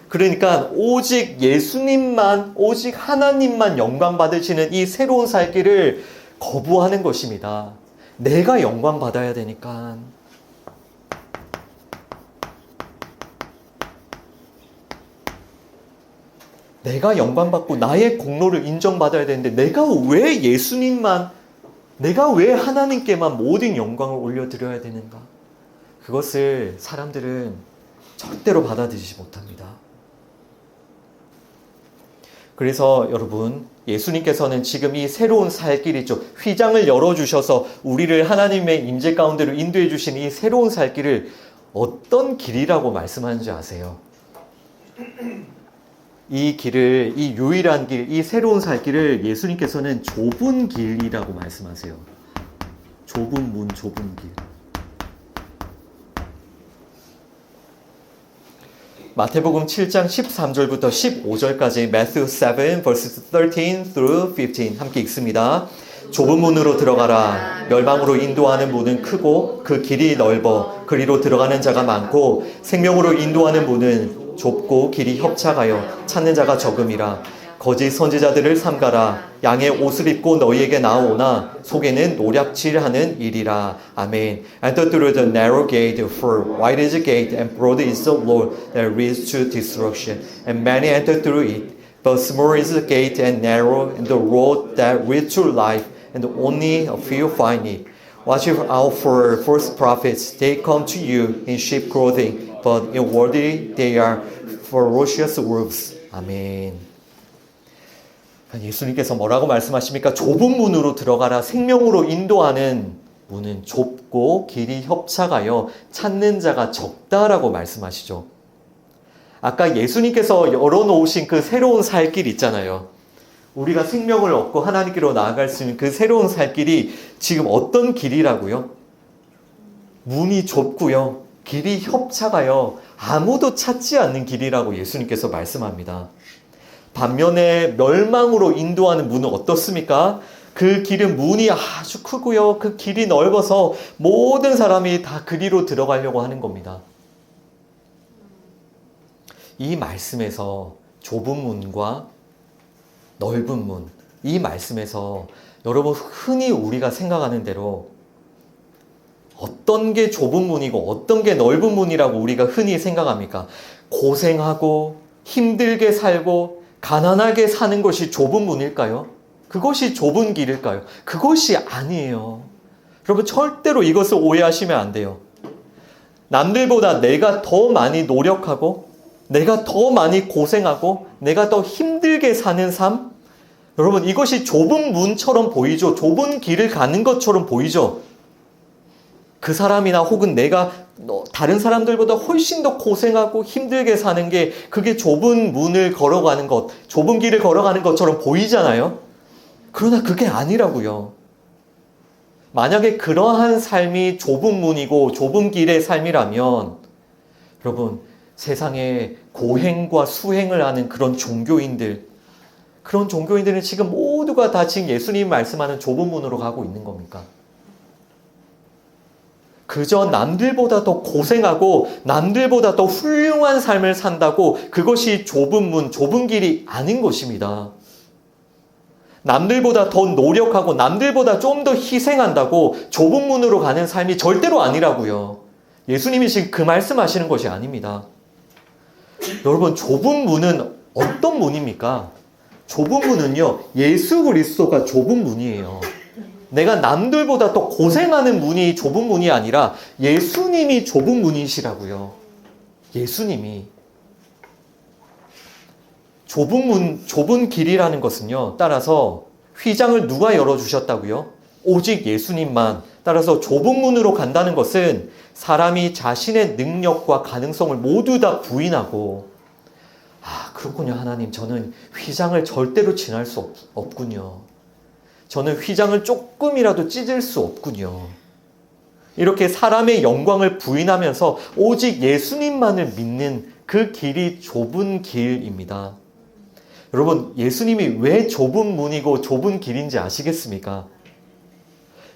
그러니까 오직 예수님만, 오직 하나님만 영광 받으시는 이 새로운 살 길을 거부하는 것입니다. 내가 영광 받아야 되니까. 내가 영광 받고 나의 공로를 인정받아야 되는데 내가 왜 예수님만, 내가 왜 하나님께만 모든 영광을 올려드려야 되는가? 그것을 사람들은 절대로 받아들이지 못합니다. 그래서 여러분, 예수님께서는 지금 이 새로운 살 길이죠. 휘장을 열어주셔서 우리를 하나님의 임재 가운데로 인도해 주신 이 새로운 살 길을 어떤 길이라고 말씀하는지 아세요? 이 길을, 이 유일한 길, 이 새로운 살 길을 예수님께서는 좁은 길이라고 말씀하세요. 좁은 문, 좁은 길. 마태복음 7장 13절부터 15절까지 Matthew 7 verses 13 through 15 함께 읽습니다. 좁은 문으로 들어가라. 멸망으로 인도하는 문은 크고 그 길이 넓어 그리로 들어가는 자가 많고 생명으로 인도하는 문은 좁고 길이 협착하여 찾는 자가 적음이라. 거짓 선지자들을 삼가라. 양의 옷을 입고 너희에게 나오나 속에는 노략질하는 일이라. 아멘. Enter through the narrow gate, for wide is the gate and broad is the road that leads to destruction, and many enter through it. But small is the gate and narrow and the road that leads to life, and only a few find it. Watch out for false prophets. They come to you in sheep clothing, but inwardly they are ferocious wolves. 아멘. 예수님께서 뭐라고 말씀하십니까? 좁은 문으로 들어가라. 생명으로 인도하는 문은 좁고 길이 협착하여 찾는 자가 적다라고 말씀하시죠. 아까 예수님께서 열어놓으신 그 새로운 살 길 있잖아요. 우리가 생명을 얻고 하나님께로 나아갈 수 있는 그 새로운 살 길이 지금 어떤 길이라고요? 문이 좁고요. 길이 협착하여 아무도 찾지 않는 길이라고 예수님께서 말씀합니다. 반면에 멸망으로 인도하는 문은 어떻습니까? 그 길은 문이 아주 크고요. 그 길이 넓어서 모든 사람이 다 그리로 들어가려고 하는 겁니다. 이 말씀에서 좁은 문과 넓은 문, 이 말씀에서 여러분 흔히 우리가 생각하는 대로 어떤 게 좁은 문이고 어떤 게 넓은 문이라고 우리가 흔히 생각합니까? 고생하고 힘들게 살고 가난하게 사는 것이 좁은 문일까요? 그것이 좁은 길일까요? 그것이 아니에요. 여러분 절대로 이것을 오해하시면 안 돼요. 남들보다 내가 더 많이 노력하고 내가 더 많이 고생하고 내가 더 힘들게 사는 삶? 여러분 이것이 좁은 문처럼 보이죠. 좁은 길을 가는 것처럼 보이죠. 그 사람이나 혹은 내가 다른 사람들보다 훨씬 더 고생하고 힘들게 사는 게 그게 좁은 문을 걸어가는 것, 좁은 길을 걸어가는 것처럼 보이잖아요. 그러나 그게 아니라고요. 만약에 그러한 삶이 좁은 문이고 좁은 길의 삶이라면 여러분 세상에 고행과 수행을 하는 그런 종교인들은 지금 모두가 다 지금 예수님이 말씀하는 좁은 문으로 가고 있는 겁니까? 그저 남들보다 더 고생하고 남들보다 더 훌륭한 삶을 산다고 그것이 좁은 문, 좁은 길이 아닌 것입니다. 남들보다 더 노력하고 남들보다 좀 더 희생한다고 좁은 문으로 가는 삶이 절대로 아니라고요. 예수님이 지금 그 말씀하시는 것이 아닙니다. 여러분 좁은 문은 어떤 문입니까? 좁은 문은요 예수 그리스도가 좁은 문이에요. 내가 남들보다 더 고생하는 문이 좁은 문이 아니라 예수님이 좁은 문이시라고요. 예수님이. 좁은 문, 좁은 길이라는 것은요. 따라서 휘장을 누가 열어주셨다고요? 오직 예수님만. 따라서 좁은 문으로 간다는 것은 사람이 자신의 능력과 가능성을 모두 다 부인하고 그렇군요 하나님. 저는 휘장을 절대로 지날 수 없군요. 저는 휘장을 조금이라도 찢을 수 없군요. 이렇게 사람의 영광을 부인하면서 오직 예수님만을 믿는 그 길이 좁은 길입니다. 여러분, 예수님이 왜 좁은 문이고 좁은 길인지 아시겠습니까?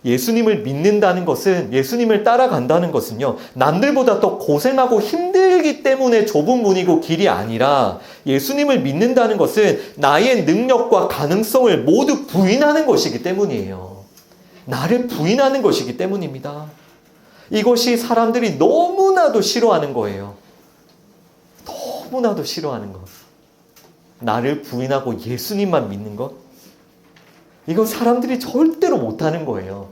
예수님을 믿는다는 것은, 예수님을 따라간다는 것은요, 남들보다 더 고생하고 힘들기 때문에 좁은 문이고 길이 아니라, 예수님을 믿는다는 것은 나의 능력과 가능성을 모두 부인하는 것이기 때문이에요. 나를 부인하는 것이기 때문입니다. 이것이 사람들이 너무나도 싫어하는 거예요. 너무나도 싫어하는 것. 나를 부인하고 예수님만 믿는 것. 이건 사람들이 절대로 못하는 거예요.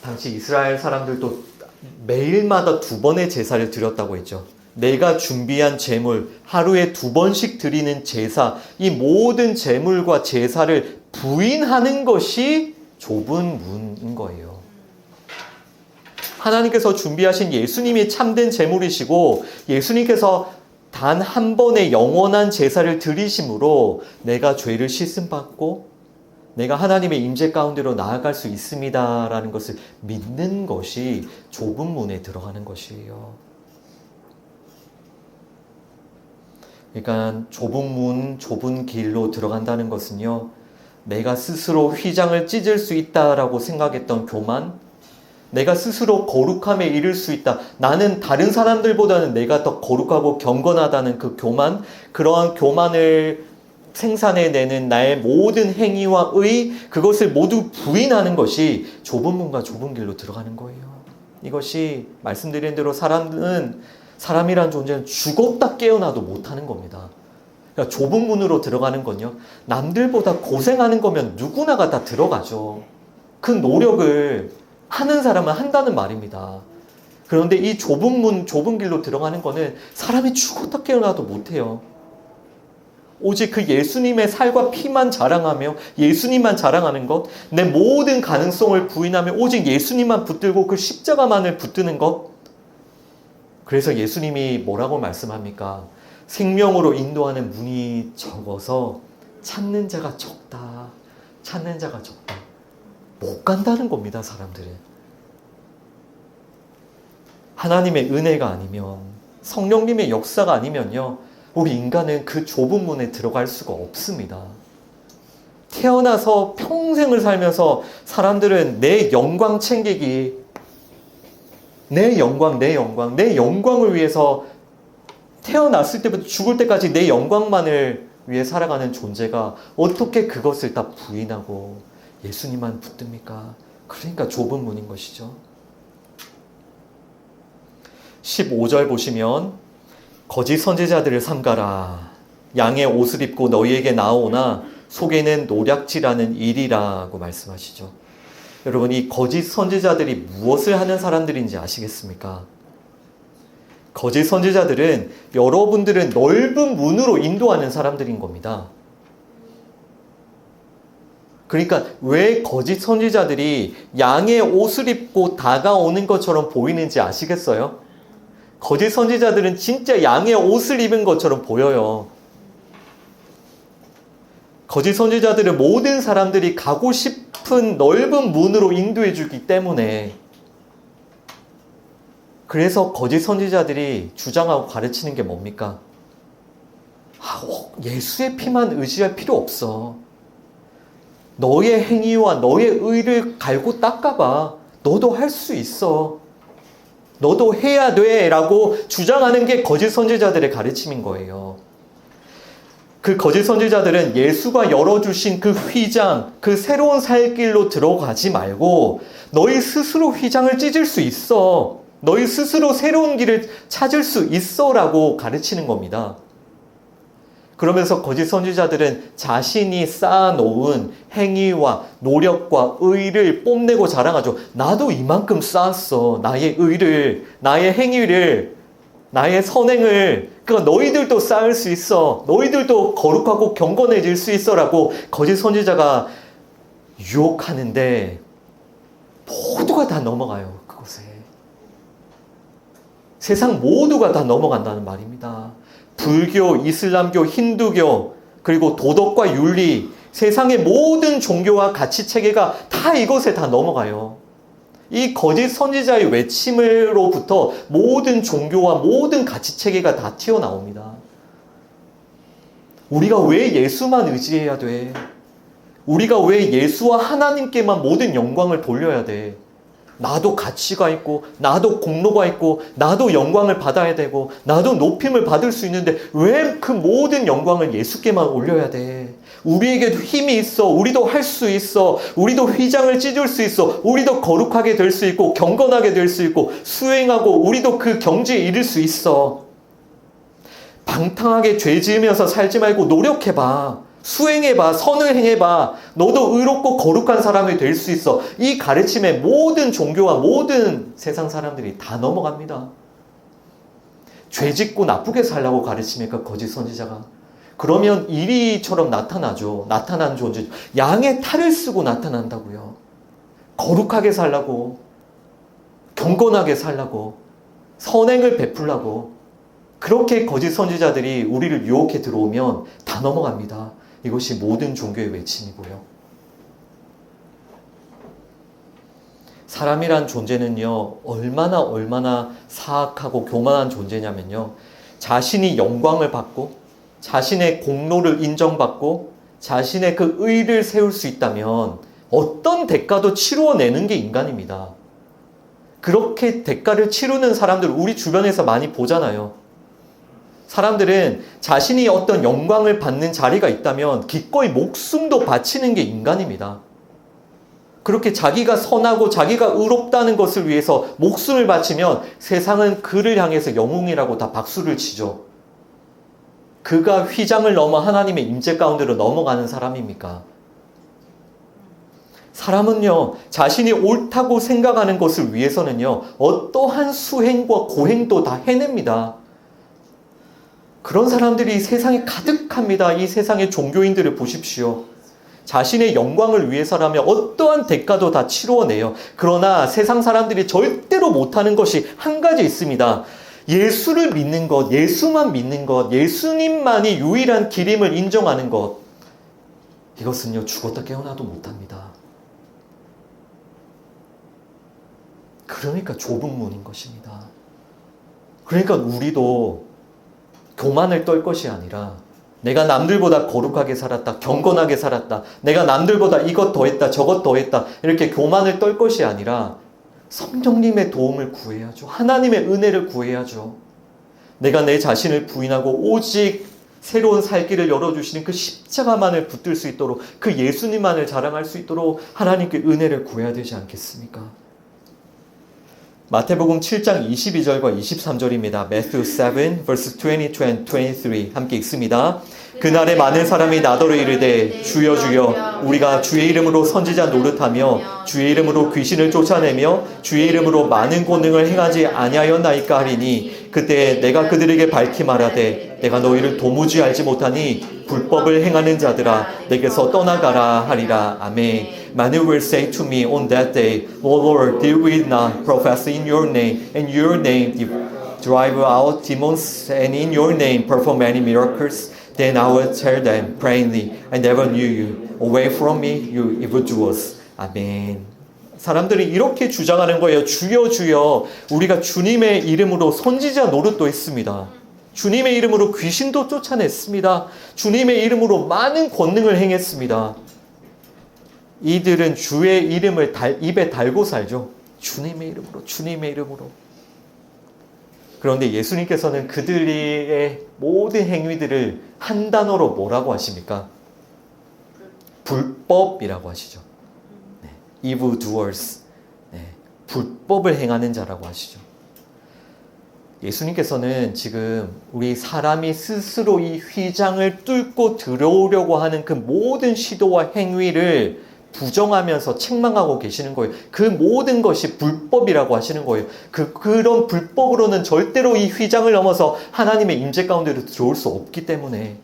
당시 이스라엘 사람들도 매일마다 2번의 제사를 드렸다고 했죠. 내가 준비한 제물, 하루에 2번씩 드리는 제사, 이 모든 제물과 제사를 부인하는 것이 좁은 문인 거예요. 하나님께서 준비하신 예수님이 참된 제물이시고, 예수님께서 단 한 번의 영원한 제사를 드리심으로 내가 죄를 씻음받고 내가 하나님의 임재 가운데로 나아갈 수 있습니다라는 것을 믿는 것이 좁은 문에 들어가는 것이에요. 그러니까 좁은 문, 좁은 길로 들어간다는 것은요, 내가 스스로 휘장을 찢을 수 있다라고 생각했던 교만, 내가 스스로 거룩함에 이를 수 있다. 나는 다른 사람들보다는 내가 더 거룩하고 경건하다는 그 교만, 그러한 교만을 생산해내는 나의 모든 행위와 의, 그것을 모두 부인하는 것이 좁은 문과 좁은 길로 들어가는 거예요. 이것이 말씀드린 대로 사람이란 존재는 죽었다 깨어나도 못하는 겁니다. 그러니까 좁은 문으로 들어가는 건요, 남들보다 고생하는 거면 누구나가 다 들어가죠. 그 노력을 하는 사람은 한다는 말입니다. 그런데 이 좁은 문, 좁은 길로 들어가는 거는 사람이 죽었다 깨어나도 못해요. 오직 그 예수님의 살과 피만 자랑하며 예수님만 자랑하는 것, 내 모든 가능성을 부인하며 오직 예수님만 붙들고 그 십자가만을 붙드는 것. 그래서 예수님이 뭐라고 말씀합니까? 생명으로 인도하는 문이 적어서 찾는 자가 적다. 찾는 자가 적다. 못 간다는 겁니다, 사람들은. 하나님의 은혜가 아니면, 성령님의 역사가 아니면요, 우리 인간은 그 좁은 문에 들어갈 수가 없습니다. 태어나서 평생을 살면서 사람들은 내 영광 챙기기, 내 영광을 위해서 태어났을 때부터 죽을 때까지 내 영광만을 위해 살아가는 존재가 어떻게 그것을 다 부인하고 예수님만 붙듭니까? 그러니까 좁은 문인 것이죠. 15절 보시면 거짓 선지자들을 삼가라. 양의 옷을 입고 너희에게 나오나 속에는 노략질하는 일이라고 말씀하시죠. 여러분, 이 거짓 선지자들이 무엇을 하는 사람들인지 아시겠습니까? 거짓 선지자들은 여러분들은 넓은 문으로 인도하는 사람들인 겁니다. 그러니까 왜 거짓 선지자들이 양의 옷을 입고 다가오는 것처럼 보이는지 아시겠어요? 거짓 선지자들은 진짜 양의 옷을 입은 것처럼 보여요. 거짓 선지자들은 모든 사람들이 가고 싶은 넓은 문으로 인도해 주기 때문에, 그래서 거짓 선지자들이 주장하고 가르치는 게 뭡니까? 예수의 피만 의지할 필요 없어. 너의 행위와 너의 의를 갈고 닦아봐. 너도 할 수 있어. 너도 해야 돼 라고 주장하는 게 거짓 선지자들의 가르침인 거예요. 그 거짓 선지자들은 예수가 열어주신 그 휘장, 그 새로운 살 길로 들어가지 말고 너희 스스로 휘장을 찢을 수 있어. 너희 스스로 새로운 길을 찾을 수 있어 라고 가르치는 겁니다. 그러면서 거짓 선지자들은 자신이 쌓아놓은 행위와 노력과 의를 뽐내고 자랑하죠. 나도 이만큼 쌓았어. 나의 의를, 나의 행위를, 나의 선행을. 그러니까 너희들도 쌓을 수 있어. 너희들도 거룩하고 경건해질 수 있어 라고 거짓 선지자가 유혹하는데 모두가 다 넘어가요, 그곳에. 세상 모두가 다 넘어간다는 말입니다. 불교, 이슬람교, 힌두교, 그리고 도덕과 윤리, 세상의 모든 종교와 가치 체계가 다 이것에 다 넘어가요. 이 거짓 선지자의 외침으로부터 모든 종교와 모든 가치 체계가 다 튀어나옵니다. 우리가 왜 예수만 의지해야 돼? 우리가 왜 예수와 하나님께만 모든 영광을 돌려야 돼? 나도 가치가 있고, 나도 공로가 있고, 나도 영광을 받아야 되고, 나도 높임을 받을 수 있는데 왜 그 모든 영광을 예수께만 올려야 돼? 우리에게도 힘이 있어. 우리도 할 수 있어. 우리도 휘장을 찢을 수 있어. 우리도 거룩하게 될 수 있고, 경건하게 될 수 있고, 수행하고, 우리도 그 경지에 이를 수 있어. 방탕하게 죄 지으면서 살지 말고 노력해봐. 수행해봐. 선을 행해봐. 너도 의롭고 거룩한 사람이 될 수 있어. 이 가르침에 모든 종교와 모든 세상 사람들이 다 넘어갑니다. 죄 짓고 나쁘게 살라고 가르치니까 거짓 선지자가. 그러면 이리처럼 나타나죠. 나타난 존재. 양의 탈을 쓰고 나타난다고요. 거룩하게 살라고. 경건하게 살라고. 선행을 베풀라고. 그렇게 거짓 선지자들이 우리를 유혹해 들어오면 다 넘어갑니다. 이것이 모든 종교의 외침이고요. 사람이란 존재는요, 얼마나 사악하고 교만한 존재냐면요, 자신이 영광을 받고, 자신의 공로를 인정받고, 자신의 그 의를 세울 수 있다면 어떤 대가도 치루어내는 게 인간입니다. 그렇게 대가를 치르는 사람들 우리 주변에서 많이 보잖아요. 사람들은 자신이 어떤 영광을 받는 자리가 있다면 기꺼이 목숨도 바치는 게 인간입니다. 그렇게 자기가 선하고 자기가 의롭다는 것을 위해서 목숨을 바치면 세상은 그를 향해서 영웅이라고 다 박수를 치죠. 그가 휘장을 넘어 하나님의 임재 가운데로 넘어가는 사람입니까? 사람은요, 자신이 옳다고 생각하는 것을 위해서는요, 어떠한 수행과 고행도 다 해냅니다. 그런 사람들이 세상에 가득합니다. 이 세상의 종교인들을 보십시오. 자신의 영광을 위해서라면 어떠한 대가도 다 치루어내요. 그러나 세상 사람들이 절대로 못하는 것이 한 가지 있습니다. 예수를 믿는 것, 예수만 믿는 것, 예수님만이 유일한 길임을 인정하는 것. 이것은요, 죽었다 깨어나도 못합니다. 그러니까 좁은 문인 것입니다. 그러니까 우리도 교만을 떨 것이 아니라 내가 남들보다 거룩하게 살았다, 경건하게 살았다, 내가 남들보다 이것 더했다, 저것 더했다, 이렇게 교만을 떨 것이 아니라 성령님의 도움을 구해야죠. 하나님의 은혜를 구해야죠. 내가 내 자신을 부인하고 오직 새로운 살 길을 열어주시는 그 십자가만을 붙들 수 있도록, 그 예수님만을 자랑할 수 있도록 하나님께 은혜를 구해야 되지 않겠습니까? 마태복음 7장 22절과 23절입니다. Matthew 7, verses 22 and 23 함께 읽습니다. 그날에 많은 사람이 나더러 이르되 주여 주여 우리가 주의 이름으로 선지자 노릇하며 주의 이름으로 귀신을 쫓아내며 주의 이름으로 많은 권능을 행하지 아니하였나이까 하리니 그때 내가 그들에게 밝히 말하되 내가 너희를 도무지 알지 못하니 불법을 행하는 자들아 내게서 떠나가라 하리라. 아멘. Many will say to me on that day, O Lord, did we not prophesy in your name, and your name drive out demons, and in your name perform many miracles? Then I will tell them plainly, I never knew you. Away from me, you evildoers. 아멘. 사람들이 이렇게 주장하는 거예요. 주여 주여 우리가 주님의 이름으로 선지자 노릇도 했습니다. 주님의 이름으로 귀신도 쫓아냈습니다. 주님의 이름으로 많은 권능을 행했습니다. 이들은 주의 이름을 입에 달고 살죠. 주님의 이름으로, 주님의 이름으로. 그런데 예수님께서는 그들의 모든 행위들을 한 단어로 뭐라고 하십니까? 불법이라고 하시죠. 네. evildoers. 네. 불법을 행하는 자라고 하시죠. 예수님께서는 지금 우리 사람이 스스로 이 휘장을 뚫고 들어오려고 하는 그 모든 시도와 행위를 부정하면서 책망하고 계시는 거예요. 그 모든 것이 불법이라고 하시는 거예요. 그런 불법으로는 절대로 이 휘장을 넘어서 하나님의 임재 가운데로 들어올 수 없기 때문에,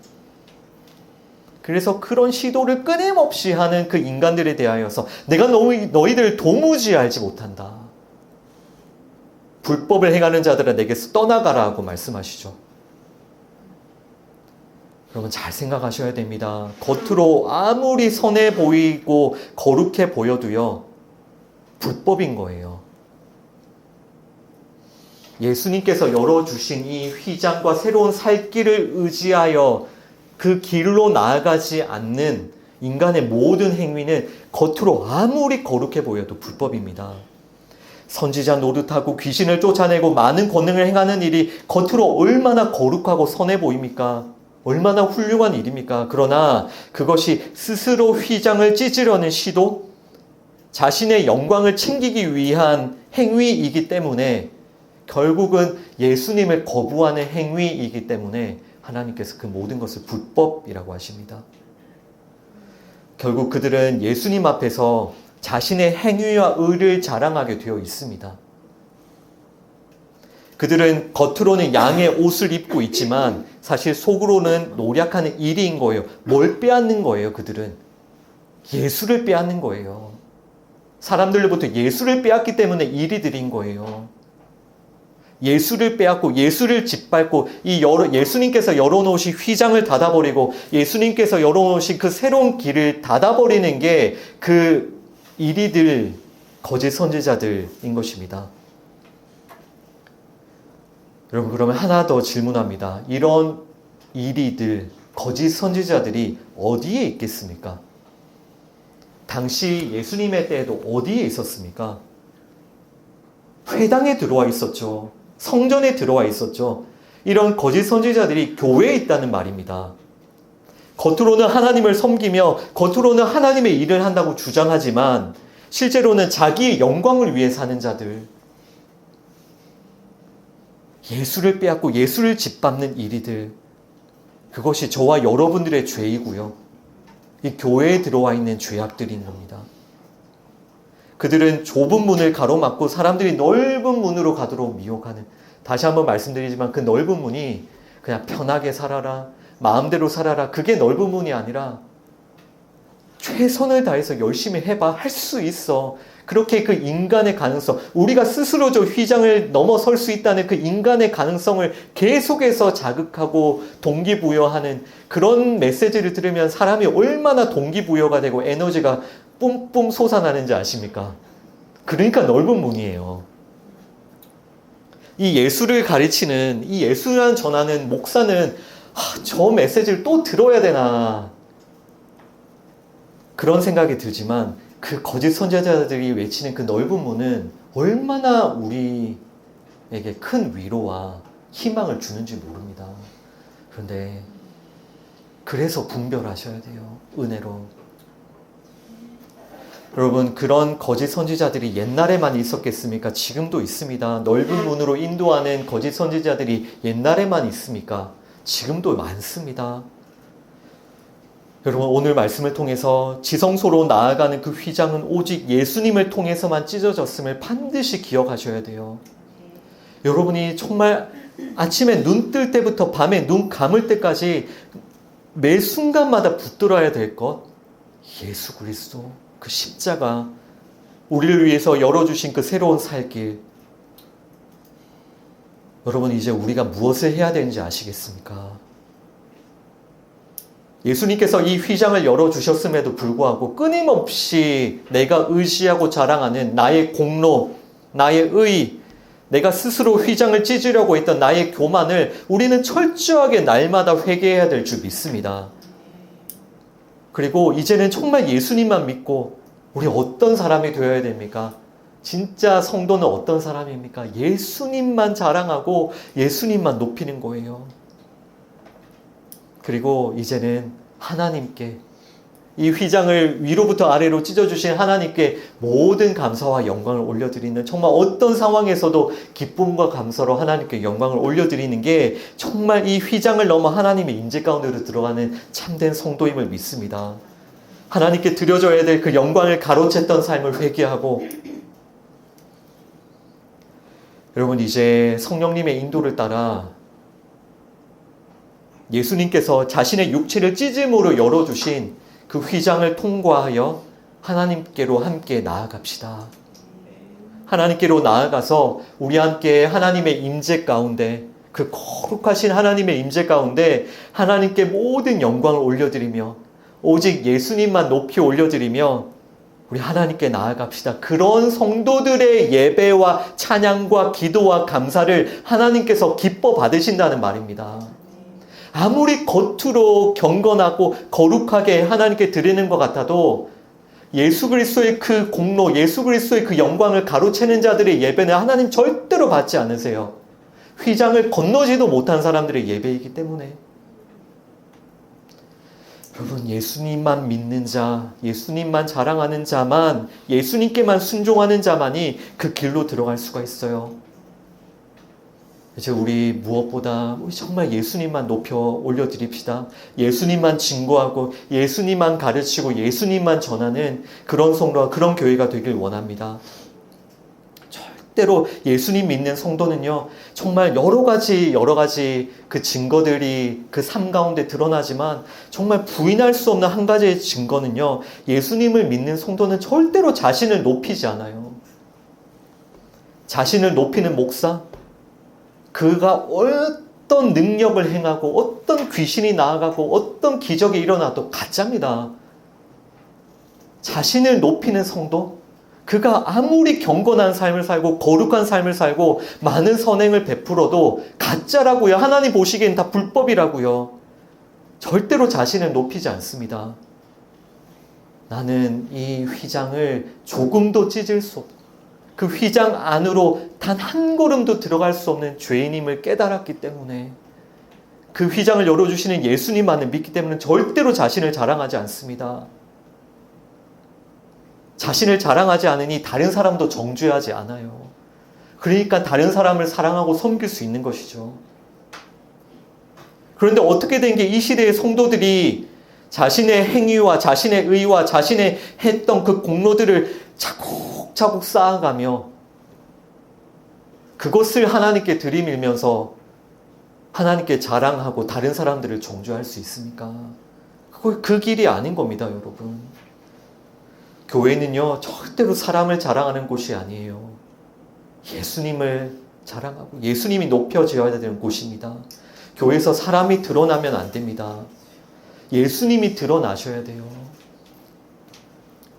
그래서 그런 시도를 끊임없이 하는 그 인간들에 대하여서 내가 너희들 도무지 알지 못한다. 불법을 행하는 자들아 내게서 떠나가라고 말씀하시죠. 여러분 잘 생각하셔야 됩니다. 겉으로 아무리 선해 보이고 거룩해 보여도요, 불법인 거예요. 예수님께서 열어주신 이 휘장과 새로운 살 길을 의지하여 그 길로 나아가지 않는 인간의 모든 행위는 겉으로 아무리 거룩해 보여도 불법입니다. 선지자 노릇하고 귀신을 쫓아내고 많은 권능을 행하는 일이 겉으로 얼마나 거룩하고 선해 보입니까? 얼마나 훌륭한 일입니까? 그러나 그것이 스스로 휘장을 찢으려는 시도, 자신의 영광을 챙기기 위한 행위이기 때문에 결국은 예수님을 거부하는 행위이기 때문에 하나님께서 그 모든 것을 불법이라고 하십니다. 결국 그들은 예수님 앞에서 자신의 행위와 의를 자랑하게 되어 있습니다. 그들은 겉으로는 양의 옷을 입고 있지만 사실 속으로는 노력하는 일인 거예요. 뭘 빼앗는 거예요, 그들은? 예수를 빼앗는 거예요. 사람들로부터 예수를 빼앗기 때문에 일이 들인 거예요. 예수를 빼앗고 예수를 짓밟고 예수님께서 열어놓으신 휘장을 닫아버리고 예수님께서 열어놓으신 그 새로운 길을 닫아버리는 게 그 이리들 거짓 선지자들인 것입니다. 여러분 그러면 하나 더 질문합니다. 이런 이리들 거짓 선지자들이 어디에 있겠습니까? 당시 예수님의 때에도 어디에 있었습니까? 회당에 들어와 있었죠. 성전에 들어와 있었죠. 이런 거짓 선지자들이 교회에 있다는 말입니다. 겉으로는 하나님을 섬기며 겉으로는 하나님의 일을 한다고 주장하지만 실제로는 자기의 영광을 위해 사는 자들, 예수를 빼앗고 예수를 짓밟는 이리들, 그것이 저와 여러분들의 죄이고요. 이 교회에 들어와 있는 죄악들인 겁니다. 그들은 좁은 문을 가로막고 사람들이 넓은 문으로 가도록 미혹하는, 다시 한번 말씀드리지만 그 넓은 문이 그냥 편하게 살아라, 마음대로 살아라, 그게 넓은 문이 아니라 최선을 다해서 열심히 해봐, 할 수 있어. 그렇게 그 인간의 가능성, 우리가 스스로 저 휘장을 넘어설 수 있다는 그 인간의 가능성을 계속해서 자극하고 동기부여하는 그런 메시지를 들으면 사람이 얼마나 동기부여가 되고 에너지가 뿜뿜 솟아나는지 아십니까? 그러니까 넓은 문이에요. 이 예수를 가르치는, 이 예수를 전하는 목사는 저 메시지를 또 들어야 되나, 그런 생각이 들지만 그 거짓 선지자들이 외치는 그 넓은 문은 얼마나 우리에게 큰 위로와 희망을 주는지 모릅니다. 그런데 그래서 분별하셔야 돼요. 은혜로. 여러분 그런 거짓 선지자들이 옛날에만 있었겠습니까? 지금도 있습니다. 넓은 문으로 인도하는 거짓 선지자들이 옛날에만 있습니까? 지금도 많습니다. 여러분 오늘 말씀을 통해서 지성소로 나아가는 그 휘장은 오직 예수님을 통해서만 찢어졌음을 반드시 기억하셔야 돼요. 여러분이 정말 아침에 눈 뜰 때부터 밤에 눈 감을 때까지 매 순간마다 붙들어야 될 것, 예수 그리스도, 그 십자가, 우리를 위해서 열어주신 그 새로운 살길. 여러분 이제 우리가 무엇을 해야 되는지 아시겠습니까? 예수님께서 이 휘장을 열어주셨음에도 불구하고 끊임없이 내가 의지하고 자랑하는 나의 공로, 나의 의, 내가 스스로 휘장을 찢으려고 했던 나의 교만을 우리는 철저하게 날마다 회개해야 될 줄 믿습니다. 그리고 이제는 정말 예수님만 믿고 우리 어떤 사람이 되어야 됩니까? 진짜 성도는 어떤 사람입니까? 예수님만 자랑하고 예수님만 높이는 거예요. 그리고 이제는 하나님께, 이 휘장을 위로부터 아래로 찢어주신 하나님께 모든 감사와 영광을 올려드리는, 정말 어떤 상황에서도 기쁨과 감사로 하나님께 영광을 올려드리는 게 정말 이 휘장을 넘어 하나님의 임재 가운데로 들어가는 참된 성도임을 믿습니다. 하나님께 드려져야 될 그 영광을 가로챘던 삶을 회개하고, 여러분 이제 성령님의 인도를 따라 예수님께서 자신의 육체를 찢음으로 열어주신 그 휘장을 통과하여 하나님께로 함께 나아갑시다. 하나님께로 나아가서 우리 함께 하나님의 임재 가운데, 그 거룩하신 하나님의 임재 가운데 하나님께 모든 영광을 올려드리며 오직 예수님만 높이 올려드리며 우리 하나님께 나아갑시다. 그런 성도들의 예배와 찬양과 기도와 감사를 하나님께서 기뻐 받으신다는 말입니다. 아무리 겉으로 경건하고 거룩하게 하나님께 드리는 것 같아도 예수 그리스도의 그 공로, 예수 그리스도의 그 영광을 가로채는 자들의 예배는 하나님 절대로 받지 않으세요. 휘장을 건너지도 못한 사람들의 예배이기 때문에. 여러분, 예수님만 믿는 자, 예수님만 자랑하는 자만, 예수님께만 순종하는 자만이 그 길로 들어갈 수가 있어요. 이제 우리 무엇보다 우리 정말 예수님만 높여 올려드립시다. 예수님만 증거하고 예수님만 가르치고 예수님만 전하는 그런 성도와 그런 교회가 되길 원합니다. 절대로 예수님 믿는 성도는요, 정말 여러 가지 그 증거들이 그 삶 가운데 드러나지만 정말 부인할 수 없는 한 가지의 증거는요, 예수님을 믿는 성도는 절대로 자신을 높이지 않아요. 자신을 높이는 목사, 그가 어떤 능력을 행하고 어떤 귀신이 나아가고 어떤 기적이 일어나도 가짜입니다. 자신을 높이는 성도, 그가 아무리 경건한 삶을 살고 거룩한 삶을 살고 많은 선행을 베풀어도 가짜라고요. 하나님 보시기엔 다 불법이라고요. 절대로 자신을 높이지 않습니다. 나는 이 휘장을 조금도 찢을 수 없다. 그 휘장 안으로 단 한 걸음도 들어갈 수 없는 죄인임을 깨달았기 때문에, 그 휘장을 열어주시는 예수님만을 믿기 때문에 절대로 자신을 자랑하지 않습니다. 자신을 자랑하지 않으니 다른 사람도 정죄하지 않아요. 그러니까 다른 사람을 사랑하고 섬길 수 있는 것이죠. 그런데 어떻게 된 게 이 시대의 성도들이 자신의 행위와 자신의 의와 자신의 했던 그 공로들을 차곡차곡 쌓아가며 그것을 하나님께 들이밀면서 하나님께 자랑하고 다른 사람들을 정죄할 수 있습니까? 그 길이 아닌 겁니다, 여러분. 교회는요, 절대로 사람을 자랑하는 곳이 아니에요. 예수님을 자랑하고 예수님이 높여져야 되는 곳입니다. 교회에서 사람이 드러나면 안 됩니다. 예수님이 드러나셔야 돼요.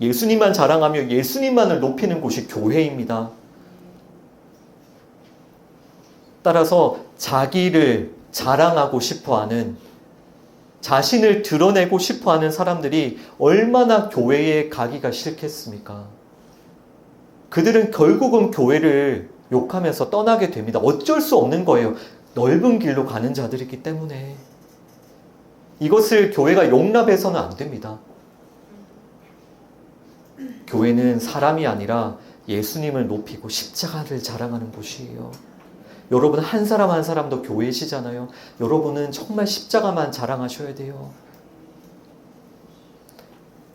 예수님만 자랑하며 예수님만을 높이는 곳이 교회입니다. 따라서 자기를 자랑하고 싶어하는, 자신을 드러내고 싶어하는 사람들이 얼마나 교회에 가기가 싫겠습니까? 그들은 결국은 교회를 욕하면서 떠나게 됩니다. 어쩔 수 없는 거예요. 넓은 길로 가는 자들이기 때문에. 이것을 교회가 용납해서는 안 됩니다. 교회는 사람이 아니라 예수님을 높이고 십자가를 자랑하는 곳이에요. 여러분, 한 사람 한 사람도 교회시잖아요. 여러분은 정말 십자가만 자랑하셔야 돼요.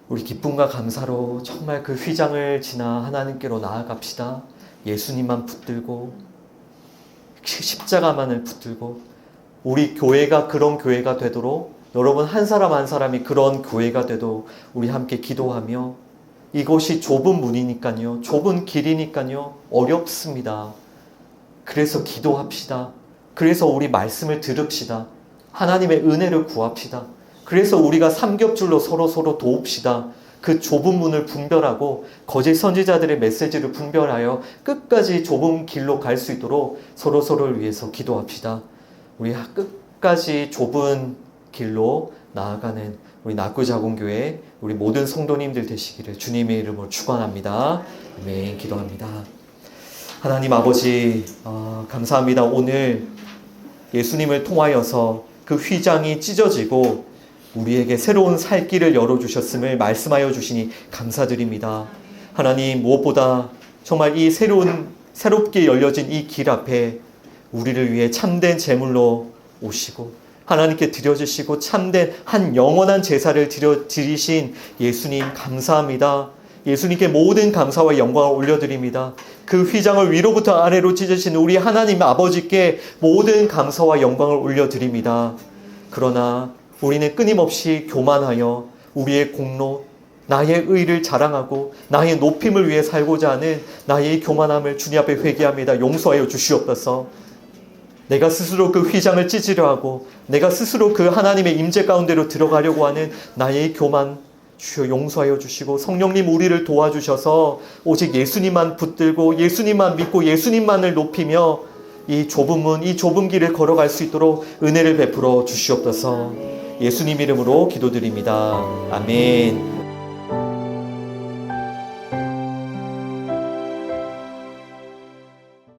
우리 기쁨과 감사로 정말 그 휘장을 지나 하나님께로 나아갑시다. 예수님만 붙들고 십자가만을 붙들고 우리 교회가 그런 교회가 되도록, 여러분 한 사람 한 사람이 그런 교회가 되도록 우리 함께 기도하며, 이것이 좁은 문이니까요, 좁은 길이니까요, 어렵습니다. 그래서 기도합시다. 그래서 우리 말씀을 들읍시다. 하나님의 은혜를 구합시다. 그래서 우리가 삼겹줄로 서로 도웁시다. 그 좁은 문을 분별하고 거짓 선지자들의 메시지를 분별하여 끝까지 좁은 길로 갈 수 있도록 서로를 위해서 기도합시다. 우리 끝까지 좁은 길로 나아가는 우리 낙구자공교회 우리 모든 성도님들 되시기를 주님의 이름으로 축원합니다. 아멘. 기도합니다. 하나님 아버지, 감사합니다. 오늘 예수님을 통하여서 그 휘장이 찢어지고 우리에게 새로운 살 길을 열어주셨음을 말씀하여 주시니 감사드립니다. 하나님, 무엇보다 정말 이 새롭게 열려진 이 길 앞에 우리를 위해 참된 제물로 오시고 하나님께 드려주시고 참된 한 영원한 제사를 드리신 예수님 감사합니다. 예수님께 모든 감사와 영광을 올려드립니다. 그 휘장을 위로부터 아래로 찢으신 우리 하나님 아버지께 모든 감사와 영광을 올려드립니다. 그러나 우리는 끊임없이 교만하여 우리의 공로, 나의 의를 자랑하고 나의 높임을 위해 살고자 하는 나의 교만함을 주님 앞에 회개합니다. 용서하여 주시옵소서. 내가 스스로 그 휘장을 찢으려 하고 내가 스스로 그 하나님의 임재 가운데로 들어가려고 하는 나의 교만, 주여 용서하여 주시고 성령님 우리를 도와주셔서 오직 예수님만 붙들고 예수님만 믿고 예수님만을 높이며 이 좁은 문, 이 좁은 길을 걸어갈 수 있도록 은혜를 베풀어 주시옵소서. 예수님 이름으로 기도드립니다. 아멘.